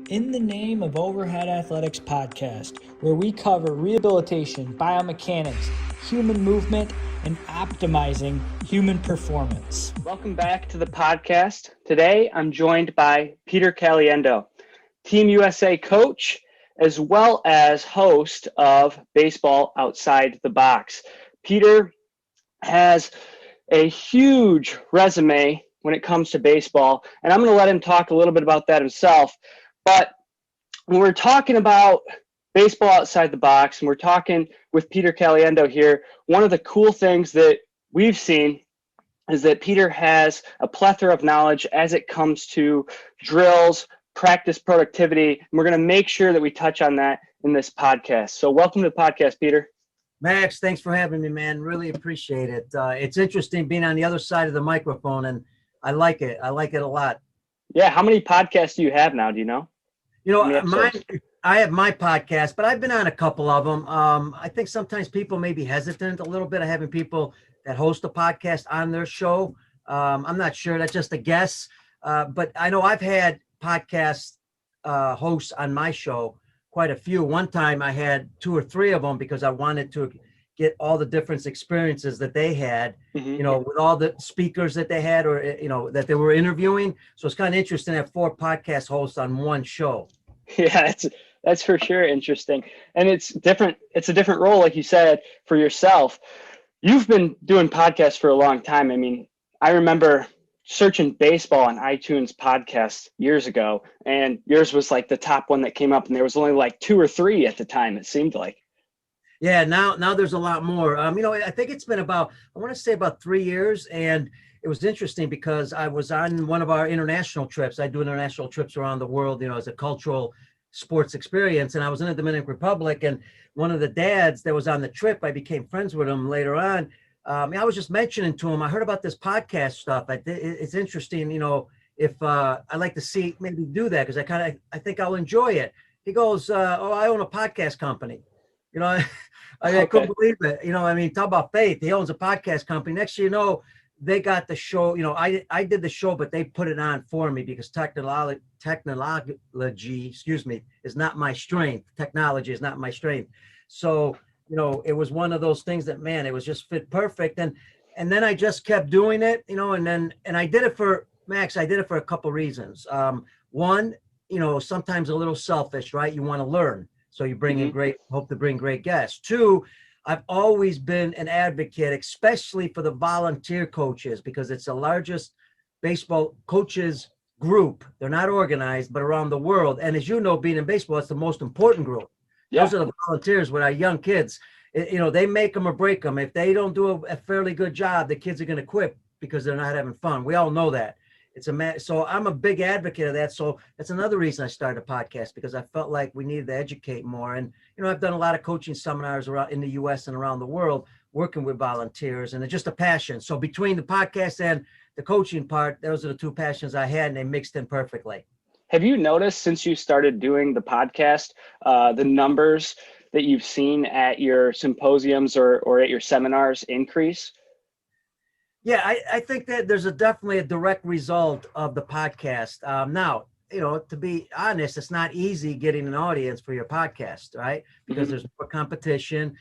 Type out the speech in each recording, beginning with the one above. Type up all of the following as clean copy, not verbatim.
In the Name of Overhead Athletics podcast, where we cover rehabilitation, biomechanics, human movement, and optimizing human performance. Welcome back to the podcast. Today, I'm joined by Peter Caliendo, Team USA coach, as well as host of Baseball Outside the Box. Peter has a huge resume when it comes to baseball, and I'm going to let him talk a little bit about that himself. But when we're talking about baseball outside the box, and we're talking with Peter Caliendo here, one of the cool things that we've seen is that Peter has a plethora of knowledge as it comes to drills, practice productivity, and we're going to make sure that we touch on that in this podcast. So welcome to the podcast, Peter. Max, thanks for having me, man. Really appreciate it. It's interesting being on the other side of the microphone, and I like it. I like it a lot. Yeah, how many podcasts do you have now? Do you know? You know, I have my podcast, but I've been on a couple of them. I think sometimes people may be hesitant a little bit of having people that host a podcast on their show. I'm not sure. That's just a guess. But I know I've had podcast hosts on my show, quite a few. One time I had 2 or 3 of them because I wanted to get all the different experiences that they had, you know, with all the speakers that they had or, you know, that they were interviewing. So it's kind of interesting to have 4 podcast hosts on one show. Yeah, that's for sure interesting. And it's different. It's a different role, like you said, for yourself. You've been doing podcasts for a long time. I mean, I remember searching baseball on iTunes podcasts years ago, and yours was like the top one that came up, and there was only like 2 or 3 at the time, it seemed like. Yeah, now there's a lot more. You know, I think it's been about, I want to say about 3 years, and it was interesting because I was on one of our international trips. I do international trips around the world, you know, as a cultural sports experience, and I was in the Dominican Republic, and one of the dads that was on the trip, I became friends with him later on. I was just mentioning to him, I heard about this podcast stuff. It's interesting, you know, if I'd like to see maybe do that because I think I'll enjoy it. He goes, oh, I own a podcast company. You know, I couldn't believe it. You know, I mean, talk about faith. He owns a podcast company. Next thing you know, they got the show. You know, I did the show, but they put it on for me because technology, is not my strength. Technology is not my strength. So, you know, it was one of those things that, man, it was just fit perfect. And then I just kept doing it, you know, and I did it for, Max, I did it for a couple reasons. One, you know, sometimes a little selfish, right? You want to learn. So you bring in hope to bring great guests. 2, I've always been an advocate, especially for the volunteer coaches, because it's the largest baseball coaches group. They're not organized, but around the world. And as you know, being in baseball, it's the most important group. Yeah. Those are the volunteers with our young kids. You know, they make them or break them. If they don't do a fairly good job, the kids are going to quit because they're not having fun. We all know that. So I'm a big advocate of that. So that's another reason I started a podcast, because I felt like we needed to educate more. And, you know, I've done a lot of coaching seminars around in the US and around the world, working with volunteers, and it's just a passion. So between the podcast and the coaching part, those are the 2 passions I had, and they mixed in perfectly. Have you noticed since you started doing the podcast, the numbers that you've seen at your symposiums or at your seminars increase? Yeah, I think that there's definitely a direct result of the podcast. Now, you know, to be honest, it's not easy getting an audience for your podcast, right? Because there's more competition.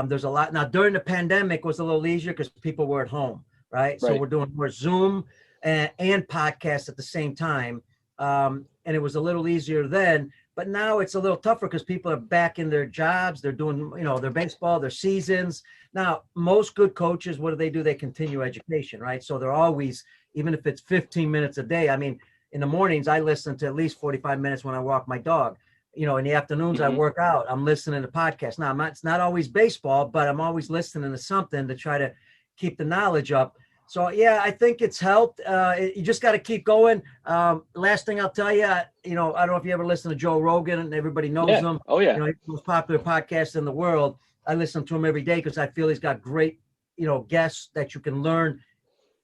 There's a lot. Now, during the pandemic, it was a little easier because people were at home, right? So we're doing more Zoom and podcasts at the same time. And it was a little easier then. But now it's a little tougher because people are back in their jobs. They're doing, you know, their baseball, their seasons. Now, most good coaches, what do? They continue education, right? So they're always, even if it's 15 minutes a day. I mean, in the mornings, I listen to at least 45 minutes when I walk my dog. You know, in the afternoons, I work out. I'm listening to podcasts. Now, it's not always baseball, but I'm always listening to something to try to keep the knowledge up. So, yeah, I think it's helped. You just got to keep going. Last thing I'll tell you, you know, I don't know if you ever listen to Joe Rogan, and everybody knows him. Oh, yeah. You know, he's the most popular podcast in the world. I listen to him every day because I feel he's got great, you know, guests that you can learn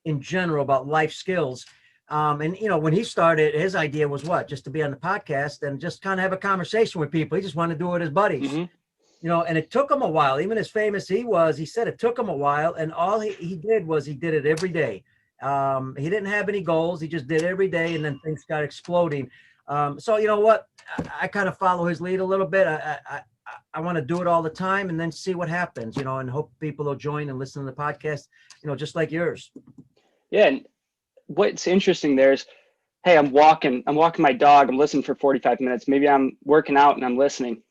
in general about life skills. And, you know, when he started, his idea was what? Just to be on the podcast and just kind of have a conversation with people. He just wanted to do it with his buddies. You know, and it took him a while. Even as famous he was, he said it took him a while. And all he did was he did it every day. He didn't have any goals. He just did it every day. And then things got exploding. So you know what, I kind of follow his lead a little bit. I want to do it all the time and then see what happens, and hope people will join and listen to the podcast, just like yours. Yeah. And what's interesting there is, hey, I'm walking my dog. I'm listening for 45 minutes. Maybe I'm working out and I'm listening.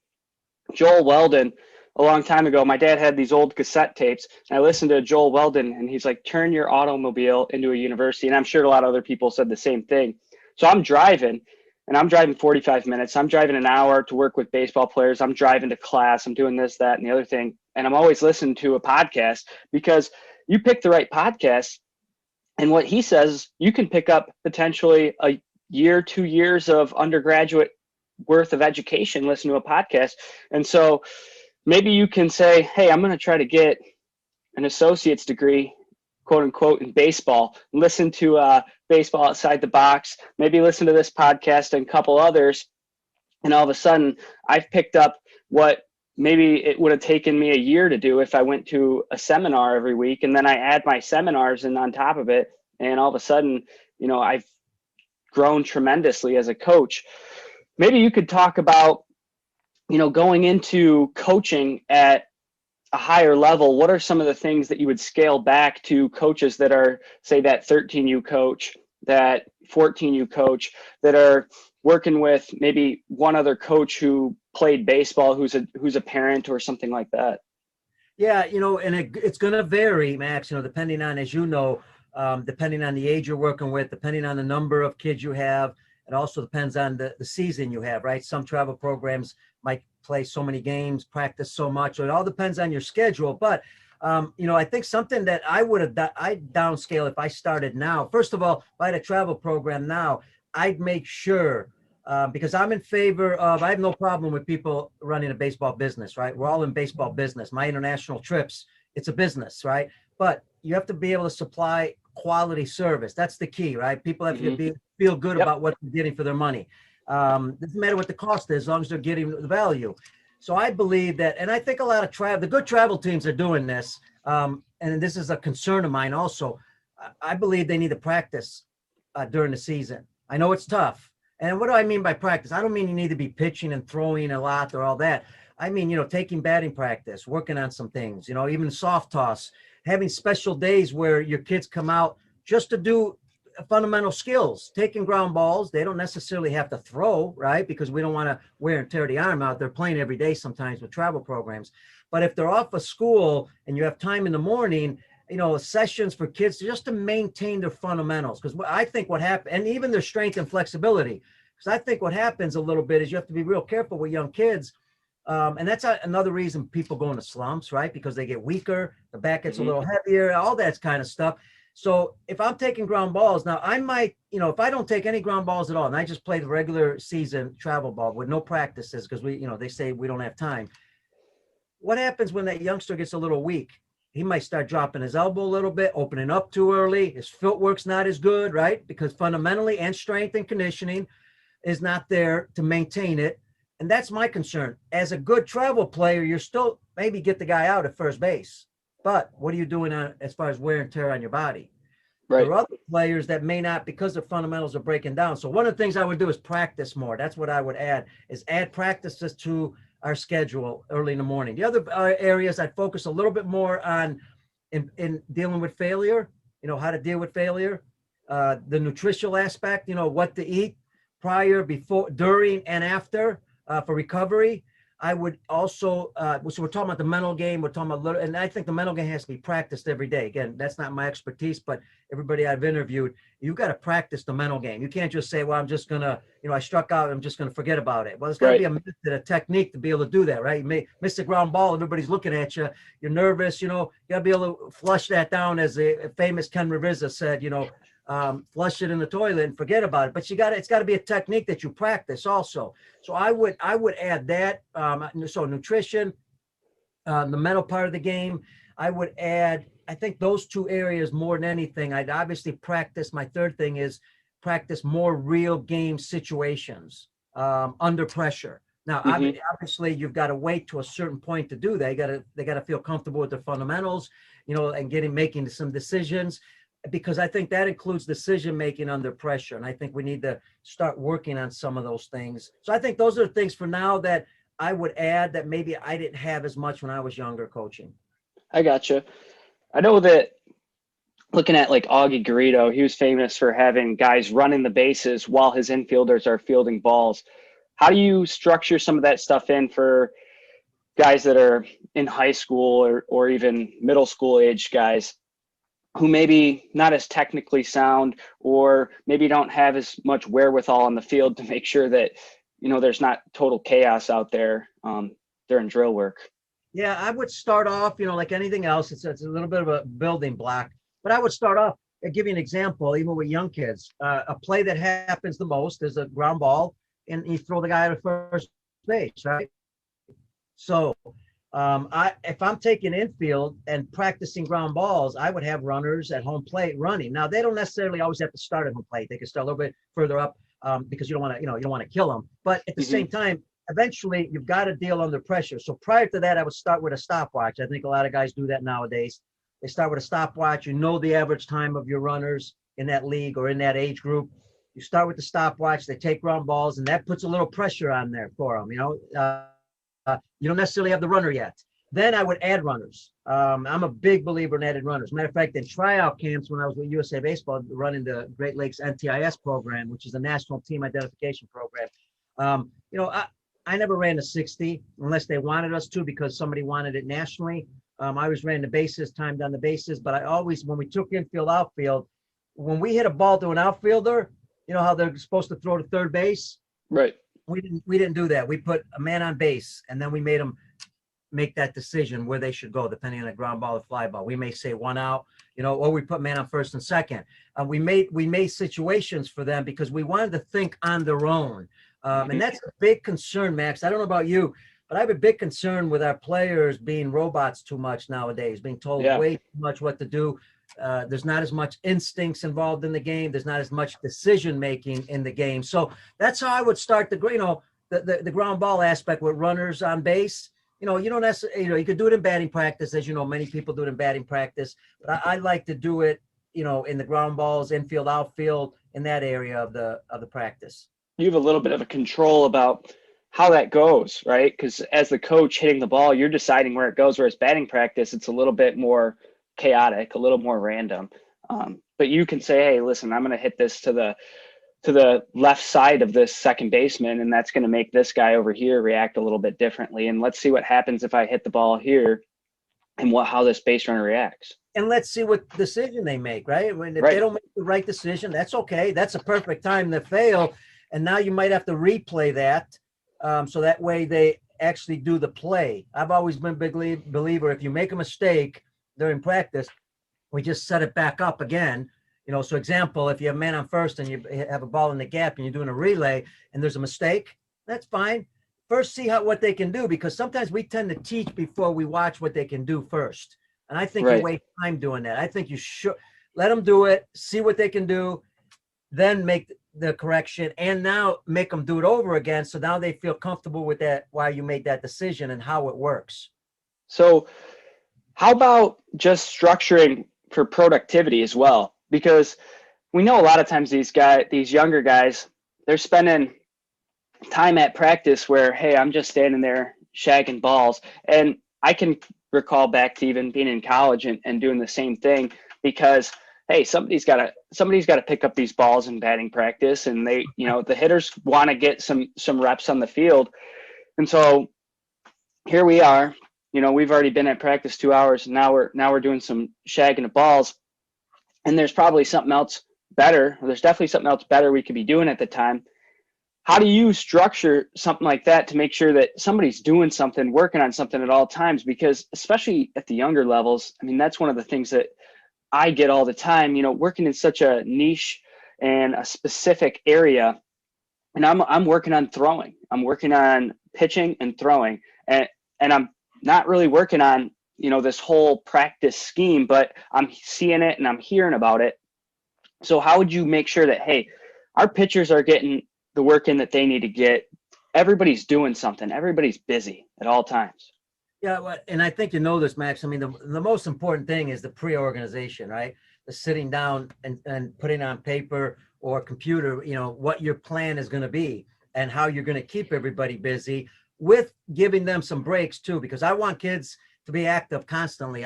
Joel Weldon, a long time ago, my dad had these old cassette tapes, and I listened to Joel Weldon, and he's like, turn your automobile into a university. And I'm sure a lot of other people said the same thing. So I'm driving, and I'm driving 45 minutes. I'm driving an hour to work with baseball players. I'm driving to class. I'm doing this, that, and the other thing. And I'm always listening to a podcast, because you pick the right podcast. And what he says, you can pick up potentially a year, 2 years of undergraduate worth of education, listen to a podcast. And so maybe you can say, hey, I'm going to try to get an associate's degree, quote unquote, in baseball, listen to Baseball Outside the Box, maybe listen to this podcast and a couple others. And all of a sudden I've picked up what maybe it would have taken me a year to do if I went to a seminar every week. And then I add my seminars and on top of it. And all of a sudden, I've grown tremendously as a coach. Maybe you could talk about, going into coaching at a higher level. What are some of the things that you would scale back to coaches that are, say, that 13U coach, that 14U coach, that are working with maybe one other coach who played baseball, who's a parent or something like that? Yeah, and it's going to vary, Max, depending on, as depending on the age you're working with, depending on the number of kids you have. It also depends on the season you have, right? Some travel programs might play so many games, practice so much. So it all depends on your schedule. But, I think something that I'd downscale if I started now. First of all, if I had a travel program now, I'd make sure, because I'm in favor of, I have no problem with people running a baseball business, right? We're all in baseball business. My international trips, it's a business, right? But you have to be able to supply quality service. That's the key, right? People have to feel good about what they're getting for their money. Doesn't matter what the cost is, as long as they're getting the value. So I believe that, and I think a lot of the good travel teams are doing this. And this is a concern of mine also. I believe they need to practice during the season. I know it's tough. And what do I mean by practice? I don't mean you need to be pitching and throwing a lot or all that. I mean, taking batting practice, working on some things, even soft toss, having special days where your kids come out just to do fundamental skills, taking ground balls. They don't necessarily have to throw, right? Because we don't want to wear and tear the arm out. They're playing every day sometimes with travel programs. But if they're off of school and you have time in the morning, sessions for kids just to maintain their fundamentals. Because I think what happens, and even their strength and flexibility, because I think what happens a little bit is you have to be real careful with young kids. And that's another reason people go into slumps, right? Because they get weaker, the back gets a little heavier, all that kind of stuff. So if I'm taking ground balls, now I might, if I don't take any ground balls at all, and I just play the regular season travel ball with no practices, because they say we don't have time. What happens when that youngster gets a little weak? He might start dropping his elbow a little bit, opening up too early. His footwork's not as good, right? Because fundamentally and strength and conditioning is not there to maintain it. And that's my concern. As a good travel player, you're still maybe get the guy out at first base. But what are you doing as far as wear and tear on your body? Right. There are other players that may not, because their fundamentals are breaking down. So one of the things I would do is practice more. That's what I would add, is add practices to our schedule early in the morning. The other areas I'd focus a little bit more on in dealing with failure, how to deal with failure, the nutritional aspect, what to eat prior, before, during, and after for recovery. I would also, so we're talking about the mental game, we're talking about and I think the mental game has to be practiced every day. Again, that's not my expertise, but everybody I've interviewed, you've got to practice the mental game. You can't just say, well, I'm just going to, I struck out, I'm just going to forget about it. Well, there's got to be a method, a technique to be able to do that, right? You may miss a ground ball, everybody's looking at you, you're nervous, you got to be able to flush that down, as a famous Ken Revizza said, flush it in the toilet and forget about it. But it's got to be a technique that you practice also. So I would add that. So nutrition, the mental part of the game, I would add, I think those two areas more than anything. I'd obviously practice. My third thing is practice more real game situations under pressure. Now, obviously you've got to wait to a certain point to do that. They got to feel comfortable with their fundamentals, and making some decisions. because I think that includes decision making under pressure. And I think we need to start working on some of those things. So I think those are the things for now that I would add that maybe I didn't have as much when I was younger coaching. I gotcha. I know that looking at like Augie Garrido, he was famous for having guys running the bases while his infielders are fielding balls. How do you structure some of that stuff in for guys that are in high school or even middle school age guys who maybe not as technically sound or maybe don't have as much wherewithal on the field to make sure that, there's not total chaos out there during drill work? Yeah, I would start off, like anything else, it's a little bit of a building block, but I would start off, I'll give you an example, even with young kids. A play that happens the most is a ground ball, and you throw the guy to first base, right? So if I'm taking infield and practicing ground balls, I would have runners at home plate running. Now, they don't necessarily always have to start at home plate. They can start a little bit further up because you don't want to, you don't want to kill them. But at the same time, eventually you've got to deal under pressure. So prior to that, I would start with a stopwatch. I think a lot of guys do that nowadays. They start with a stopwatch. You know the average time of your runners in that league or in that age group. You start with the stopwatch. They take ground balls, and that puts a little pressure on there for them. You don't necessarily have the runner yet. Then I would add runners. I'm a big believer in added runners. Matter of fact, in tryout camps when I was with USA Baseball running the Great Lakes NTIS program, which is a national team identification program, I never ran a 60 unless they wanted us to because somebody wanted it nationally. I always ran the bases, timed on the bases, but I always, when we took infield, outfield, when we hit a ball to an outfielder, how they're supposed to throw to third base? Right. We didn't do that. We put a man on base, and then we made them make that decision where they should go, depending on the ground ball or fly ball. We may say 1 out, or we put man on first and second. We made situations for them because we wanted to think on their own. And that's a big concern, Max. I don't know about you, but I have a big concern with our players being robots too much nowadays, being told way too much what to do. There's not as much instincts involved in the game. There's not as much decision making in the game. So that's how I would start the ground ball aspect with runners on base. You don't necessarily, you could do it in batting practice, as many people do it in batting practice. But I like to do it, in the ground balls, infield, outfield, in that area of the practice. You have a little bit of a control about how that goes, right? Because as the coach hitting the ball, you're deciding where it goes. Whereas batting practice, it's a little bit more chaotic, a little more random. But you can say, hey, listen, I'm going to hit this to the left side of this second baseman, and that's going to make this guy over here react a little bit differently. And let's see what happens if I hit the ball here and how this base runner reacts. And let's see what decision they make, right? If they don't make the right decision, that's okay. That's a perfect time to fail. And now you might have to replay that. So that way they actually do the play. I've always been a big believer, if you make a mistake during practice, we just set it back up again. So example, if you have a man on first and you have a ball in the gap and you're doing a relay and there's a mistake, that's fine. First, see what they can do, because sometimes we tend to teach before we watch what they can do first. And I think you waste time doing that. I think you should let them do it, see what they can do, then make the correction, and now make them do it over again. So now they feel comfortable with that, why you made that decision and how it works. So how about just structuring for productivity as well? Because we know a lot of times these younger guys, they're spending time at practice where, hey, I'm just standing there shagging balls. And I can recall back to even being in college and doing the same thing, because hey, somebody's got to pick up these balls in batting practice, and they, the hitters want to get some reps on the field. And so here we are, we've already been at practice 2 hours, and now we're doing some shagging of balls. And there's probably something else better, or there's definitely something else better we could be doing at the time. How do you structure something like that to make sure that somebody's doing something, working on something at all times? Because especially at the younger levels, I mean, that's one of the things that I get all the time, working in such a niche and a specific area. And I'm working on throwing. I'm working on pitching and throwing. And I'm not really working on, this whole practice scheme, but I'm seeing it and I'm hearing about it. So how would you make sure that, hey, our pitchers are getting the work in that they need to get? Everybody's doing something. Everybody's busy at all times. Yeah, and I think this, Max. I mean, the most important thing is the pre-organization, right? the sitting down and putting on paper or computer, what your plan is going to be and how you're going to keep everybody busy, with giving them some breaks too, because I want kids to be active constantly,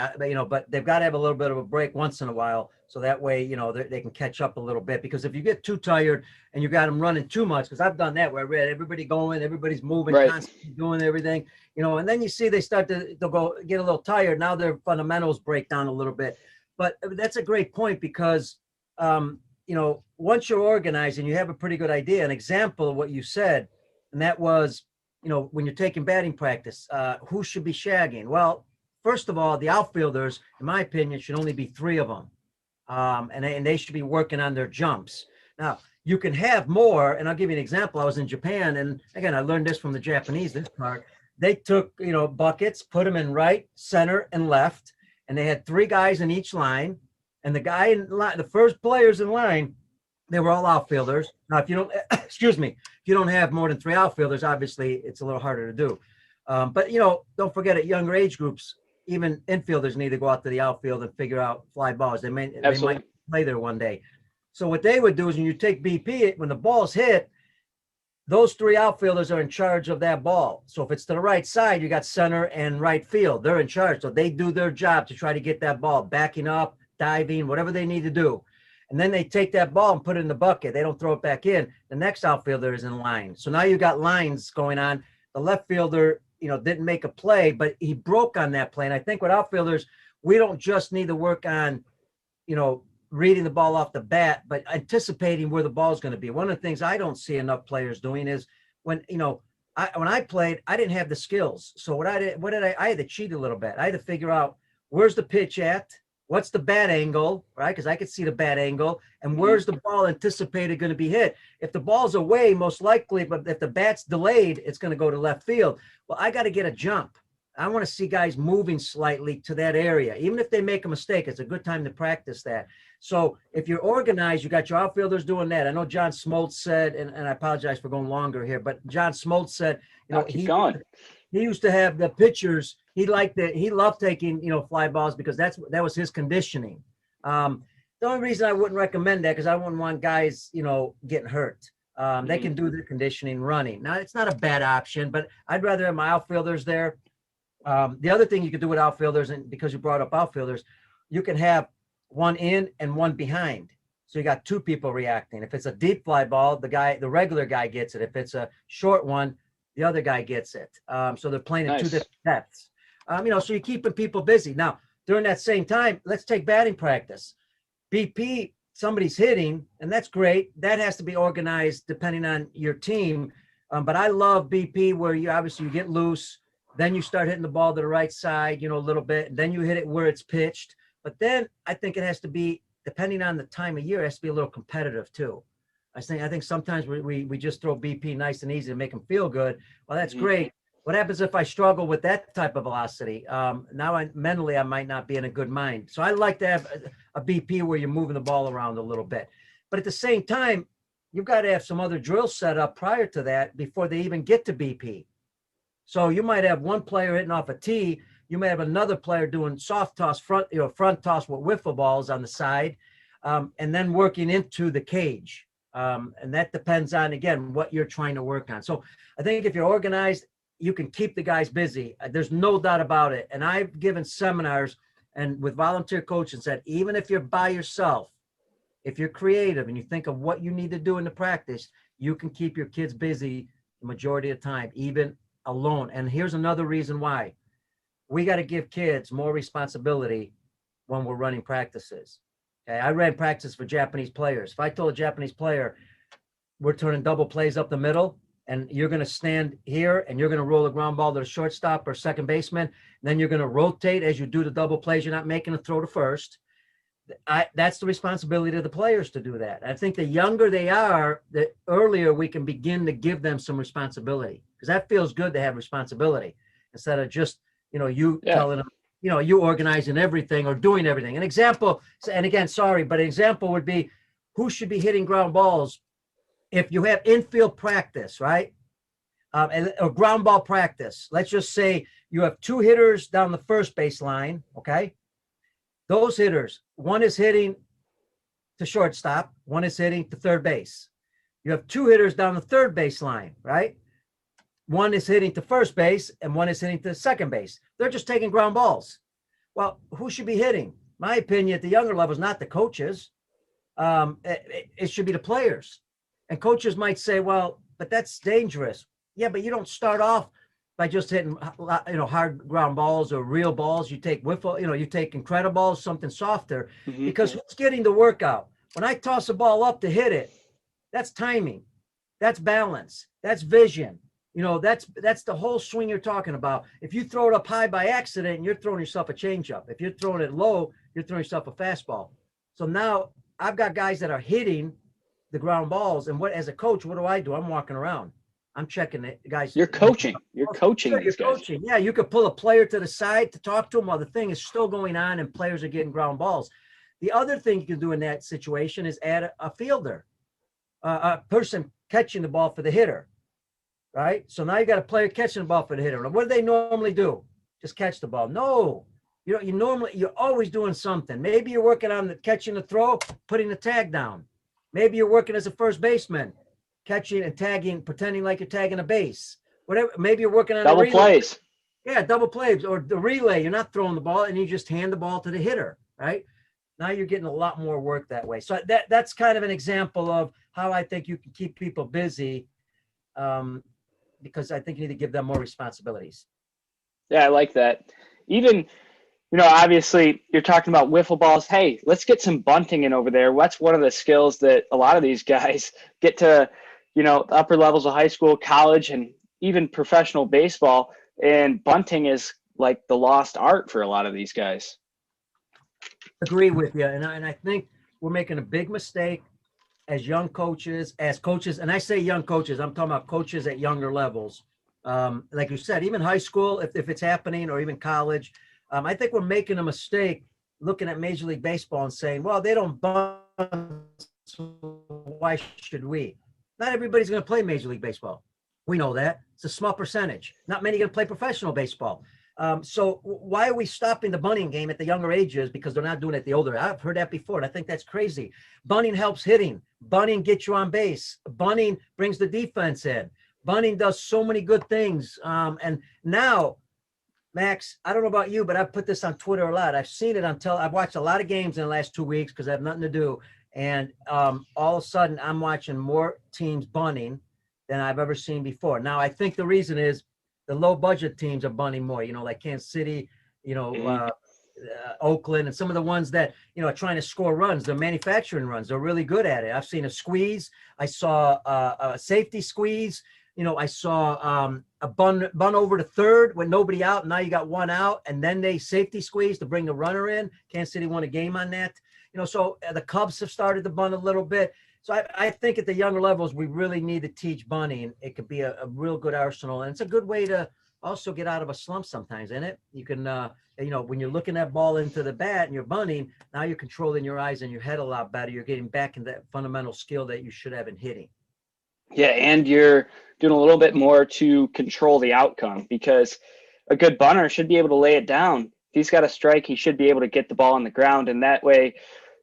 but they've got to have a little bit of a break once in a while. So that way, they can catch up a little bit, because if you get too tired and you got them running too much, because I've done that where I read everybody going, everybody's moving, Right. constantly doing everything, and then you see they'll go get a little tired. Now their fundamentals break down a little bit. But that's a great point, because, once you're organized and you have a pretty good idea, an example of what you said, and that was, when you're taking batting practice, who should be shagging? Well, first of all, the outfielders, in my opinion, should only be 3 of them. And they should be working on their jumps. Now, you can have more, and I'll give you an example. I was in Japan, and again, I learned this from the Japanese, this part. They took, buckets, put them in right, center, and left, and they had 3 guys in each line. And the guy in line, the first players in line, they were all outfielders. Now, if you don't, excuse me, if you don't have more than 3 outfielders, obviously it's a little harder to do. But, don't forget, at younger age groups, even infielders need to go out to the outfield and figure out fly balls. They might play there one day. So what they would do is, when you take BP, when the ball's hit, those 3 outfielders are in charge of that ball. So if it's to the right side, you got center and right field. They're in charge. So they do their job to try to get that ball, backing up, diving, whatever they need to do. And then they take that ball and put it in the bucket. They don't throw it back in. The next outfielder is in line. So now you got lines going on. The left fielder, didn't make a play, but he broke on that play. And I think with outfielders, we don't just need to work on, reading the ball off the bat, but anticipating where the ball is going to be. One of the things I don't see enough players doing is when I played, I didn't have the skills. So I had to cheat a little bit. I had to figure out, where's the pitch at? What's the bat angle, right? Because I could see the bat angle. And where's the ball anticipated going to be hit? If the ball's away, most likely, but if the bat's delayed, it's going to go to left field. Well, I got to get a jump. I want to see guys moving slightly to that area. Even if they make a mistake, it's a good time to practice that. So if you're organized, you got your outfielders doing that. I know John Smoltz said, and I apologize for going longer here, but John Smoltz said, keep going. He used to have the pitchers. He loved taking, fly balls, because that was his conditioning. The only reason I wouldn't recommend that, because I wouldn't want guys, getting hurt. They can do the conditioning running. Now, it's not a bad option, but I'd rather have my outfielders there. The other thing you could do with outfielders, and because you brought up outfielders, you can have one in and one behind. So you got 2 people reacting. If it's a deep fly ball, the regular guy gets it. If it's a short one, the other guy gets it. So they're playing in 2 different depths. So you're keeping people busy. Now, during that same time, let's take batting practice. BP, somebody's hitting, and that's great. That has to be organized depending on your team. But I love BP, where you get loose, then you start hitting the ball to the right side, a little bit, and then you hit it where it's pitched. But then I think it has to be, depending on the time of year, it has to be a little competitive too. I think sometimes we just throw BP nice and easy to make them feel good. Well, that's great. What happens if I struggle with that type of velocity? Now mentally I might not be in a good mind. So I like to have a BP where you're moving the ball around a little bit. But at the same time, you've got to have some other drills set up prior to that before they even get to BP. So you might have one player hitting off a tee. You may have another player doing soft toss, front toss with wiffle balls on the side, and then working into the cage. And that depends on, again, what you're trying to work on. So I think if you're organized, you can keep the guys busy. There's no doubt about it. And I've given seminars and with volunteer coaches said, even if you're by yourself, if you're creative and you think of what you need to do in the practice, you can keep your kids busy the majority of the time, even alone. And here's another reason why. We got to give kids more responsibility when we're running practices. Okay, I ran practice for Japanese players. If I told a Japanese player, we're turning double plays up the middle, and you're going to stand here and you're going to roll a ground ball to the shortstop or second baseman, and then you're going to rotate as you do the double plays. You're not making a throw to first. That's the responsibility of the players to do that. I think the younger they are, the earlier we can begin to give them some responsibility, because that feels good to have responsibility instead of just, telling them, you organizing everything or doing everything. An example, and again, sorry, but an example would be who should be hitting ground balls if you have infield practice, right? Or ground ball practice. Let's just say you have 2 hitters down the first base line, okay? Those hitters, one is hitting to shortstop. One is hitting to third base. You have two hitters down the third base line, right? One is hitting to first base and one is hitting to second base. They're just taking ground balls. Well, who should be hitting? My opinion at the younger levels, not the coaches. It should be the players. And coaches might say, well, but that's dangerous. Yeah, but you don't start off by just hitting, hard ground balls or real balls. You take wiffle, you take Incrediballs, something softer, because who's getting the workout? When I toss a ball up to hit it, that's timing, that's balance, that's vision. That's the whole swing you're talking about. If you throw it up high by accident, you're throwing yourself a changeup. If you're throwing it low, you're throwing yourself a fastball. So now I've got guys that are hitting the ground balls, and as a coach, what do? I'm walking around. I'm checking the guys. You're coaching. You're coaching. You're coaching. Yeah, you could pull a player to the side to talk to him while the thing is still going on and players are getting ground balls. The other thing you can do in that situation is add a fielder, a person catching the ball for the hitter, right? So now you got a player catching the ball for the hitter. What do they normally do? Just catch the ball. No, you're always doing something. Maybe you're working on catching the throw, putting the tag down. Maybe you're working as a first baseman, catching and tagging, pretending like you're tagging a base. Whatever. Maybe you're working on double plays. Yeah, double plays or the relay. You're not throwing the ball and you just hand the ball to the hitter, right? Now you're getting a lot more work that way. So that's kind of an example of how I think you can keep people busy, because I think you need to give them more responsibilities. Yeah, I like that. Even, obviously you're talking about wiffle balls. Hey, let's get some bunting in over there. That's one of the skills that a lot of these guys get to, upper levels of high school, college, and even professional baseball. And bunting is like the lost art for a lot of these guys. Agree with you. And I think we're making a big mistake as young coaches, and I say young coaches, I'm talking about coaches at younger levels. Like you said, even high school, if it's happening, or even college, I think we're making a mistake looking at Major League Baseball and saying, well, they don't bunt, so why should we? Not everybody's going to play Major League Baseball. We know that. It's a small percentage. Not many going to play professional baseball. So why are we stopping the bunting game at the younger ages? Because they're not doing it at the older. I've heard that before, and I think that's crazy. Bunting helps hitting. Bunting gets you on base. Bunting brings the defense in. Bunting does so many good things. And now, Max, I don't know about you, but I've put this on Twitter a lot. I've seen it I've watched a lot of games in the last 2 weeks because I have nothing to do. And all of a sudden, I'm watching more teams bunting than I've ever seen before. Now, I think the reason is the low budget teams are bunting more, like Kansas City, Oakland, and some of the ones that, are trying to score runs. They're manufacturing runs. They're really good at it. I've seen a squeeze. I saw a safety squeeze. I saw a bun over to third with nobody out. Now you got one out, and then they safety squeeze to bring the runner in. Kansas City won a game on that. So the Cubs have started to bunt a little bit. So I think at the younger levels, we really need to teach bunting. It could be a real good arsenal. And it's a good way to also get out of a slump sometimes, isn't it? You can, when you're looking that ball into the bat and you're bunting, now you're controlling your eyes and your head a lot better. You're getting back into that fundamental skill that you should have in hitting. Yeah, and you're doing a little bit more to control the outcome, because a good bunter should be able to lay it down. If he's got a strike, he should be able to get the ball on the ground, and that way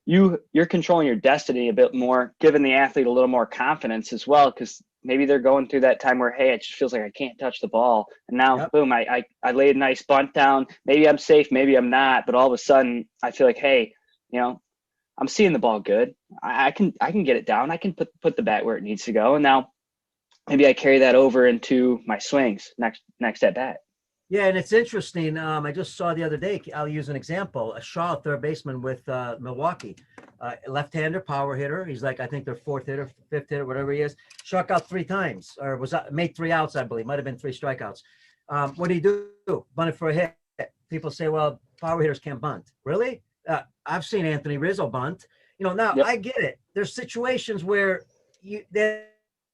you're controlling your destiny a bit more, giving the athlete a little more confidence as well, because maybe they're going through that time where, hey, it just feels like I can't touch the ball. And now, boom, I laid a nice bunt down. Maybe I'm safe, maybe I'm not. But all of a sudden, I feel like, hey, I'm seeing the ball good. I can get it down. I can put the bat where it needs to go. And now maybe I carry that over into my swings next at bat. Yeah, and it's interesting. I just saw the other day, I'll use an example, a Shaw, third baseman with Milwaukee, left-hander, power hitter. He's like, I think their fourth hitter, fifth hitter, whatever he is. Struck out 3 times, or made 3 outs, I believe. Might have been 3 strikeouts. What did he do? Bunted for a hit. People say, well, power hitters can't bunt. Really? I've seen Anthony Rizzo bunt. Now yep. I get it. There's situations where they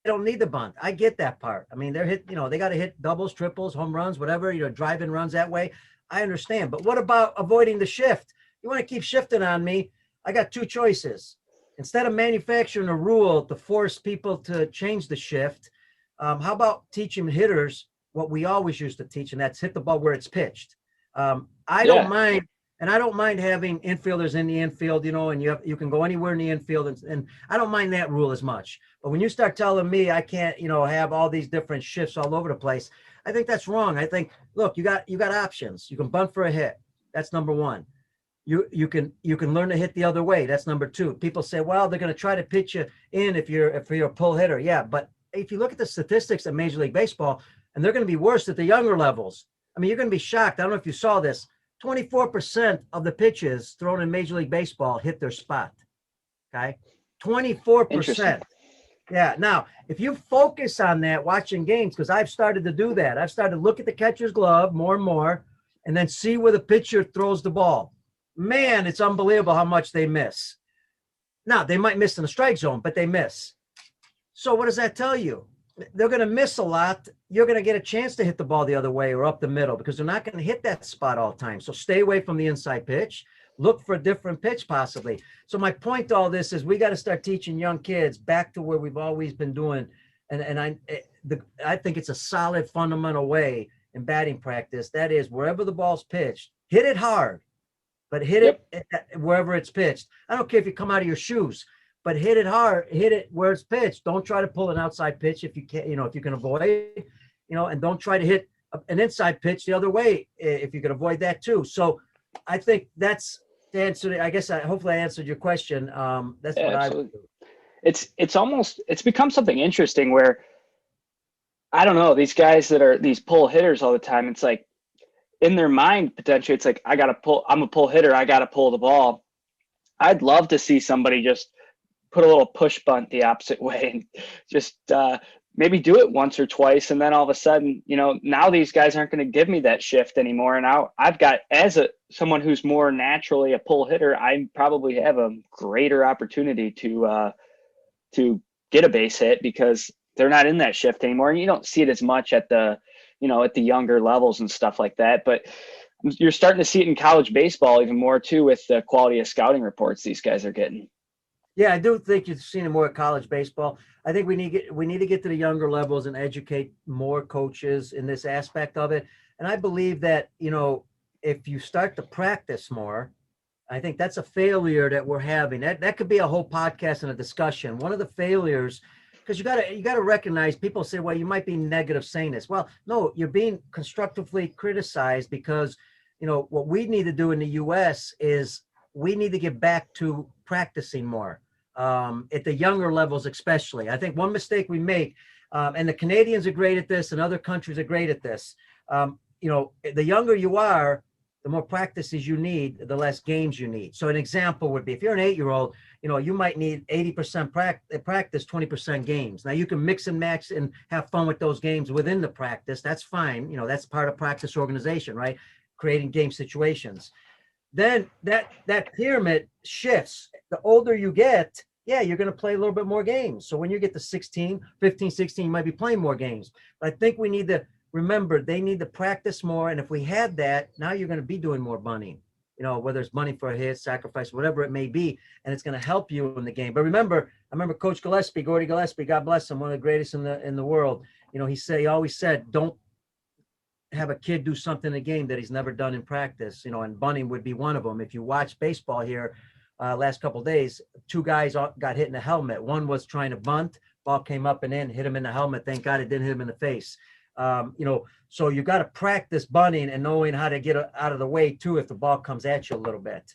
don't need the bunt. I get that part. I mean, they're hit, they got to hit doubles, triples, home runs, whatever, drive-in runs that way. I understand. But what about avoiding the shift? You want to keep shifting on me? I got 2 choices. Instead of manufacturing a rule to force people to change the shift, how about teaching hitters what we always used to teach, and that's hit the ball where it's pitched. I don't mind, And I don't mind having infielders in the infield, and you can go anywhere in the infield. And I don't mind that rule as much. But when you start telling me I can't, have all these different shifts all over the place, I think that's wrong. I think, look, you got options. You can bunt for a hit. That's number one. You can learn to hit the other way. That's number two. People say, well, they're going to try to pitch you in if you're a pull hitter. Yeah, but if you look at the statistics at Major League Baseball, and they're going to be worse at the younger levels. I mean, you're going to be shocked. I don't know if you saw this. 24% of the pitches thrown in Major League Baseball hit their spot. Okay, 24%. Yeah. Now, if you focus on that watching games, because I've started to do that. I've started to look at the catcher's glove more and more, and then see where the pitcher throws the ball. Man, it's unbelievable how much they miss. Now, they might miss in the strike zone, but they miss. So what does that tell you? They're going to miss a lot. You're going to get a chance to hit the ball the other way or up the middle because they're not going to hit that spot all the time. So stay away from the inside pitch. Look for a different pitch possibly. So my point to all this is we got to start teaching young kids back to where we've always been doing. And I think it's a solid fundamental way in batting practice. That is, wherever the ball's pitched, hit it hard, but hit it wherever it's pitched. I don't care if you come out of your shoes, but hit it hard, hit it where it's pitched. Don't try to pull an outside pitch if you can, if you can avoid, and don't try to hit an inside pitch the other way if you can avoid that too. So I think that's the answer. I guess hopefully I answered your question. That's what absolutely. It's become something interesting where, I don't know, these guys that are these pull hitters all the time, it's like in their mind, potentially it's like, I'm a pull hitter. I got to pull the ball. I'd love to see somebody just put a little push bunt the opposite way and just maybe do it once or twice. And then all of a sudden, now these guys aren't going to give me that shift anymore. And now I've got, as someone who's more naturally a pull hitter, I probably have a greater opportunity to get a base hit because they're not in that shift anymore. And you don't see it as much at the younger levels and stuff like that. But you're starting to see it in college baseball even more too, with the quality of scouting reports these guys are getting. Yeah, I do think you've seen it more at college baseball. I think we need to get to the younger levels and educate more coaches in this aspect of it. And I believe that, if you start to practice more, I think that's a failure that we're having. That could be a whole podcast and a discussion. One of the failures, because you got to recognize, people say, well, you might be negative saying this. Well, no, you're being constructively criticized because, what we need to do in the U.S. is we need to get back to practicing more at the younger levels, especially. I think one mistake we make, and the Canadians are great at this and other countries are great at this. The younger you are, the more practices you need, the less games you need. So an example would be, if you're an 8-year-old, you might need 80% practice, 20% games. Now you can mix and match and have fun with those games within the practice. That's fine. That's part of practice organization, right? Creating game situations. Then that pyramid shifts. The older you get, you're going to play a little bit more games. So when you get to 15, 16, you might be playing more games. But I think we need to remember they need to practice more. And if we had that, now you're going to be doing more bunting, whether it's bunting for a hit, sacrifice, whatever it may be. And it's going to help you in the game. But I remember Coach Gordy Gillespie, God bless him, one of the greatest in the world. He always said, don't have a kid do something in a game that he's never done in practice, and bunting would be one of them. If you watch baseball here last couple of days, 2 guys got hit in the helmet. One was trying to bunt, ball came up and in, hit him in the helmet. Thank God it didn't hit him in the face. So you got to practice bunting and knowing how to get out of the way too if the ball comes at you a little bit.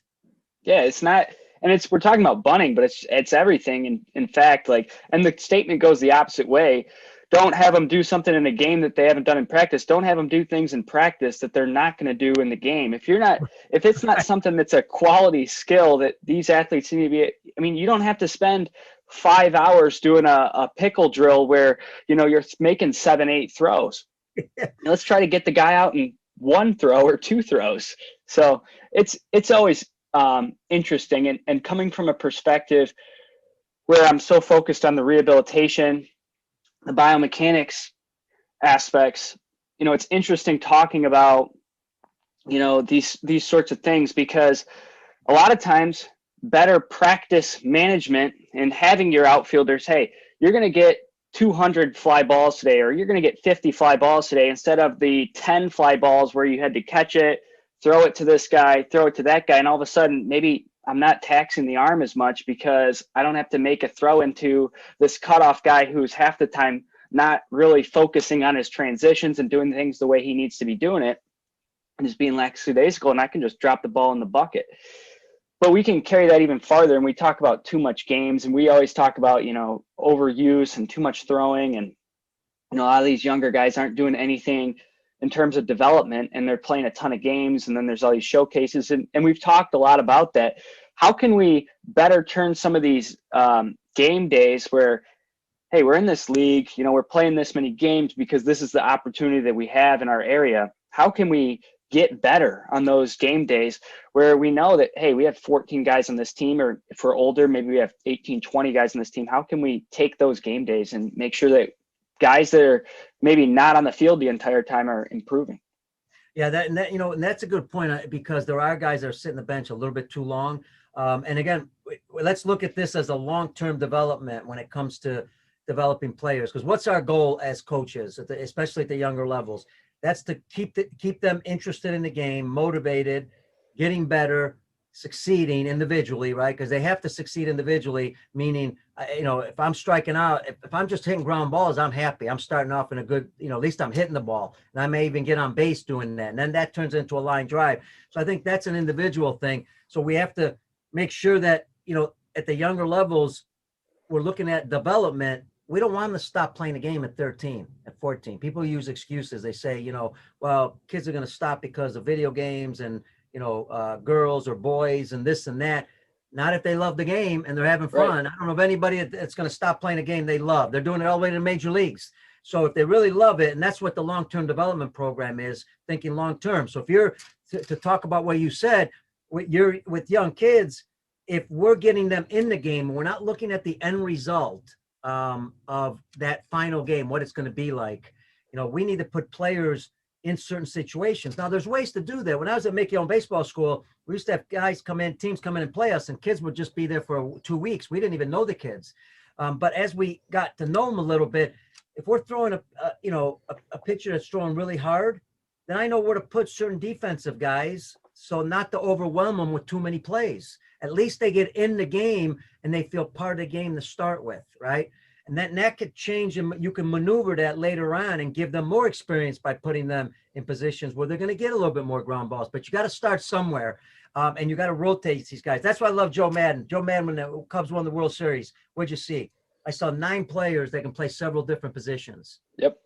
Yeah, it's not, and we're talking about bunting, but it's everything. In fact, and the statement goes the opposite way. Don't have them do something in a game that they haven't done in practice. Don't have them do things in practice that they're not going to do in the game. If it's not something that's a quality skill that these athletes need to be, you don't have to spend 5 hours doing a pickle drill where, you're making 7-8 throws. Let's try to get the guy out in 1 throw or 2 throws. So it's always interesting. And coming from a perspective where I'm so focused on the rehabilitation, the biomechanics aspects, it's interesting talking about, these sorts of things, because a lot of times better practice management and having your outfielders, hey, you're going to get 200 fly balls today, or you're going to get 50 fly balls today, instead of the 10 fly balls where you had to catch it, throw it to this guy, throw it to that guy. And all of a sudden, maybe I'm not taxing the arm as much because I don't have to make a throw into this cutoff guy who's half the time not really focusing on his transitions and doing things the way he needs to be doing it, and just being lackadaisical, and I can just drop the ball in the bucket. But we can carry that even farther, and we talk about too much games, and we always talk about, overuse and too much throwing, and a lot of these younger guys aren't doing anything in terms of development, and they're playing a ton of games, and then there's all these showcases, and we've talked a lot about that. How can we better turn some of these game days where, hey, we're in this league, we're playing this many games because this is the opportunity that we have in our area. How can we get better on those game days where we know that, hey, we have 14 guys on this team, or if we're older, maybe we have 18, 20 guys on this team. How can we take those game days and make sure that guys that are maybe not on the field the entire time are improving? Yeah, and that's a good point, because there are guys that are sitting the bench a little bit too long. And again, let's look at this as a long-term development when it comes to developing players, because what's our goal as coaches, especially at the younger levels? That's to keep them interested in the game, motivated, getting better, succeeding individually, right? Because they have to succeed individually, meaning, if I'm striking out, if I'm just hitting ground balls, I'm happy. I'm starting off in a good, at least I'm hitting the ball, and I may even get on base doing that. And then that turns into a line drive. So I think that's an individual thing. So we have to make sure that, at the younger levels, we're looking at development. We don't want them to stop playing a game at 13, at 14. People use excuses. They say, well, kids are going to stop because of video games and, girls or boys and this and that. Not if they love the game and they're having fun. Right. I don't know of anybody that's going to stop playing a game they love. They're doing it all the way to the major leagues. So if they really love it, and that's what the long-term development program is, thinking long-term. So if you're to talk about what you said, with young kids, if we're getting them in the game, we're not looking at the end result of that final game, what it's going to be like. We need to put players in certain situations. Now, there's ways to do that. When I was at Make Your Own Baseball School, we used to have teams come in and play us, and kids would just be there for 2 weeks. We didn't even know the kids. But as we got to know them a little bit, if we're throwing a pitcher that's throwing really hard, then I know where to put certain defensive guys, so not to overwhelm them with too many plays. At least they get in the game and they feel part of the game to start with, right? And that could change, and you can maneuver that later on and give them more experience by putting them in positions where they're going to get a little bit more ground balls. But you got to start somewhere, and you got to rotate these guys. That's why I love Joe Madden. Joe Madden, when the Cubs won the World Series, what'd you see? I saw 9 players that can play several different positions. Yep.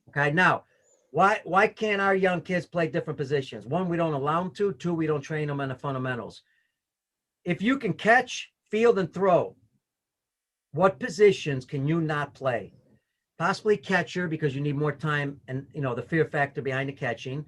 Okay, now, why can't our young kids play different positions? 1, we don't allow them to. 2, we don't train them on the fundamentals. If you can catch, field, and throw, what positions can you not play? Possibly catcher, because you need more time and, the fear factor behind the catching.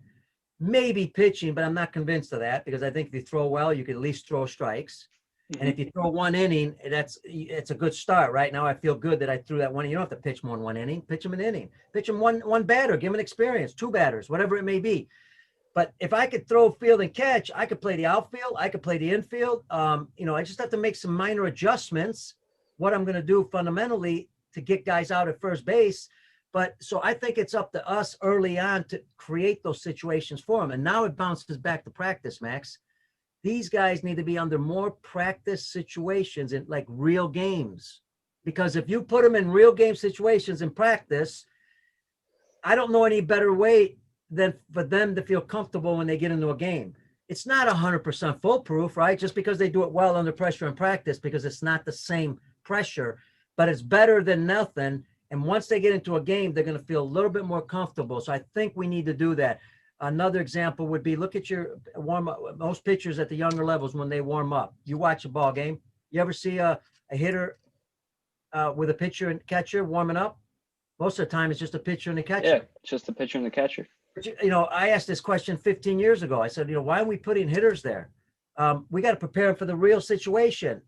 Maybe pitching, but I'm not convinced of that, because I think if you throw well, you can at least throw strikes. Mm-hmm. And if you throw 1 inning, it's a good start. Right now, I feel good that I threw that 1 inning. You don't have to pitch more than 1 inning. Pitch them an inning. Pitch them one batter. Give them experience. 2 batters, whatever it may be. But if I could throw, field, and catch, I could play the outfield. I could play the infield. I just have to make some minor adjustments, what I'm going to do fundamentally to get guys out at first base. But so I think it's up to us early on to create those situations for them. And now it bounces back to practice, Max. These guys need to be under more practice situations in like real games. Because if you put them in real game situations in practice, I don't know any better way than for them to feel comfortable when they get into a game. It's not 100% foolproof, right? Just because they do it well under pressure in practice, because it's not the same pressure, but it's better than nothing. And once they get into a game, they're going to feel a little bit more comfortable. So I think we need to do that. Another example would be, look at your warm up. Most pitchers at the younger levels, when they warm up, you watch a ball game. You ever see a hitter with a pitcher and catcher warming up? Most of the time, it's just a pitcher and a catcher. Yeah, it's just a pitcher and the catcher. But, I asked this question 15 years ago. I said, why are we putting hitters there? We got to prepare them for the real situation.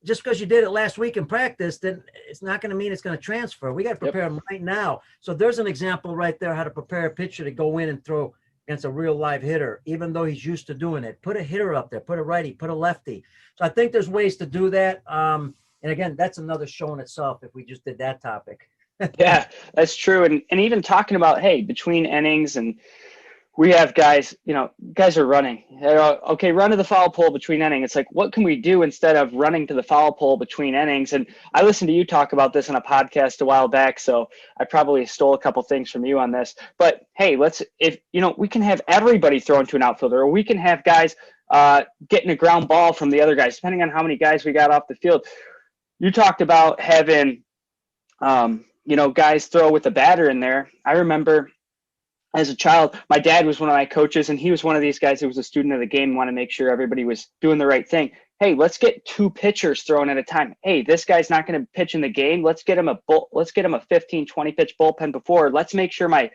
Just because you did it last week in practice, then it's not going to mean it's going to transfer. We got to prepare them right now. So there's an example right there, how to prepare a pitcher to go in and throw against a real live hitter, even though he's used to doing it. Put a hitter up there, put a righty, put a lefty. So I think there's ways to do that. And again, that's another show in itself if we just did that topic. Yeah, that's true. And even talking about, hey, between innings and we have guys, guys are running. Okay, run to the foul pole between innings. It's like, what can we do instead of running to the foul pole between innings? And I listened to you talk about this on a podcast a while back, so I probably stole a couple things from you on this. But hey, we can have everybody thrown to an outfielder, or we can have guys getting a ground ball from the other guys, depending on how many guys we got off the field. You talked about having, guys throw with the batter in there. I remember as a child, my dad was one of my coaches, and he was one of these guys who was a student of the game and wanted to make sure everybody was doing the right thing. Hey, let's get 2 pitchers thrown at a time. Hey, this guy's not going to pitch in the game. Let's get him a 15, 20 pitch bullpen before. Let's make sure my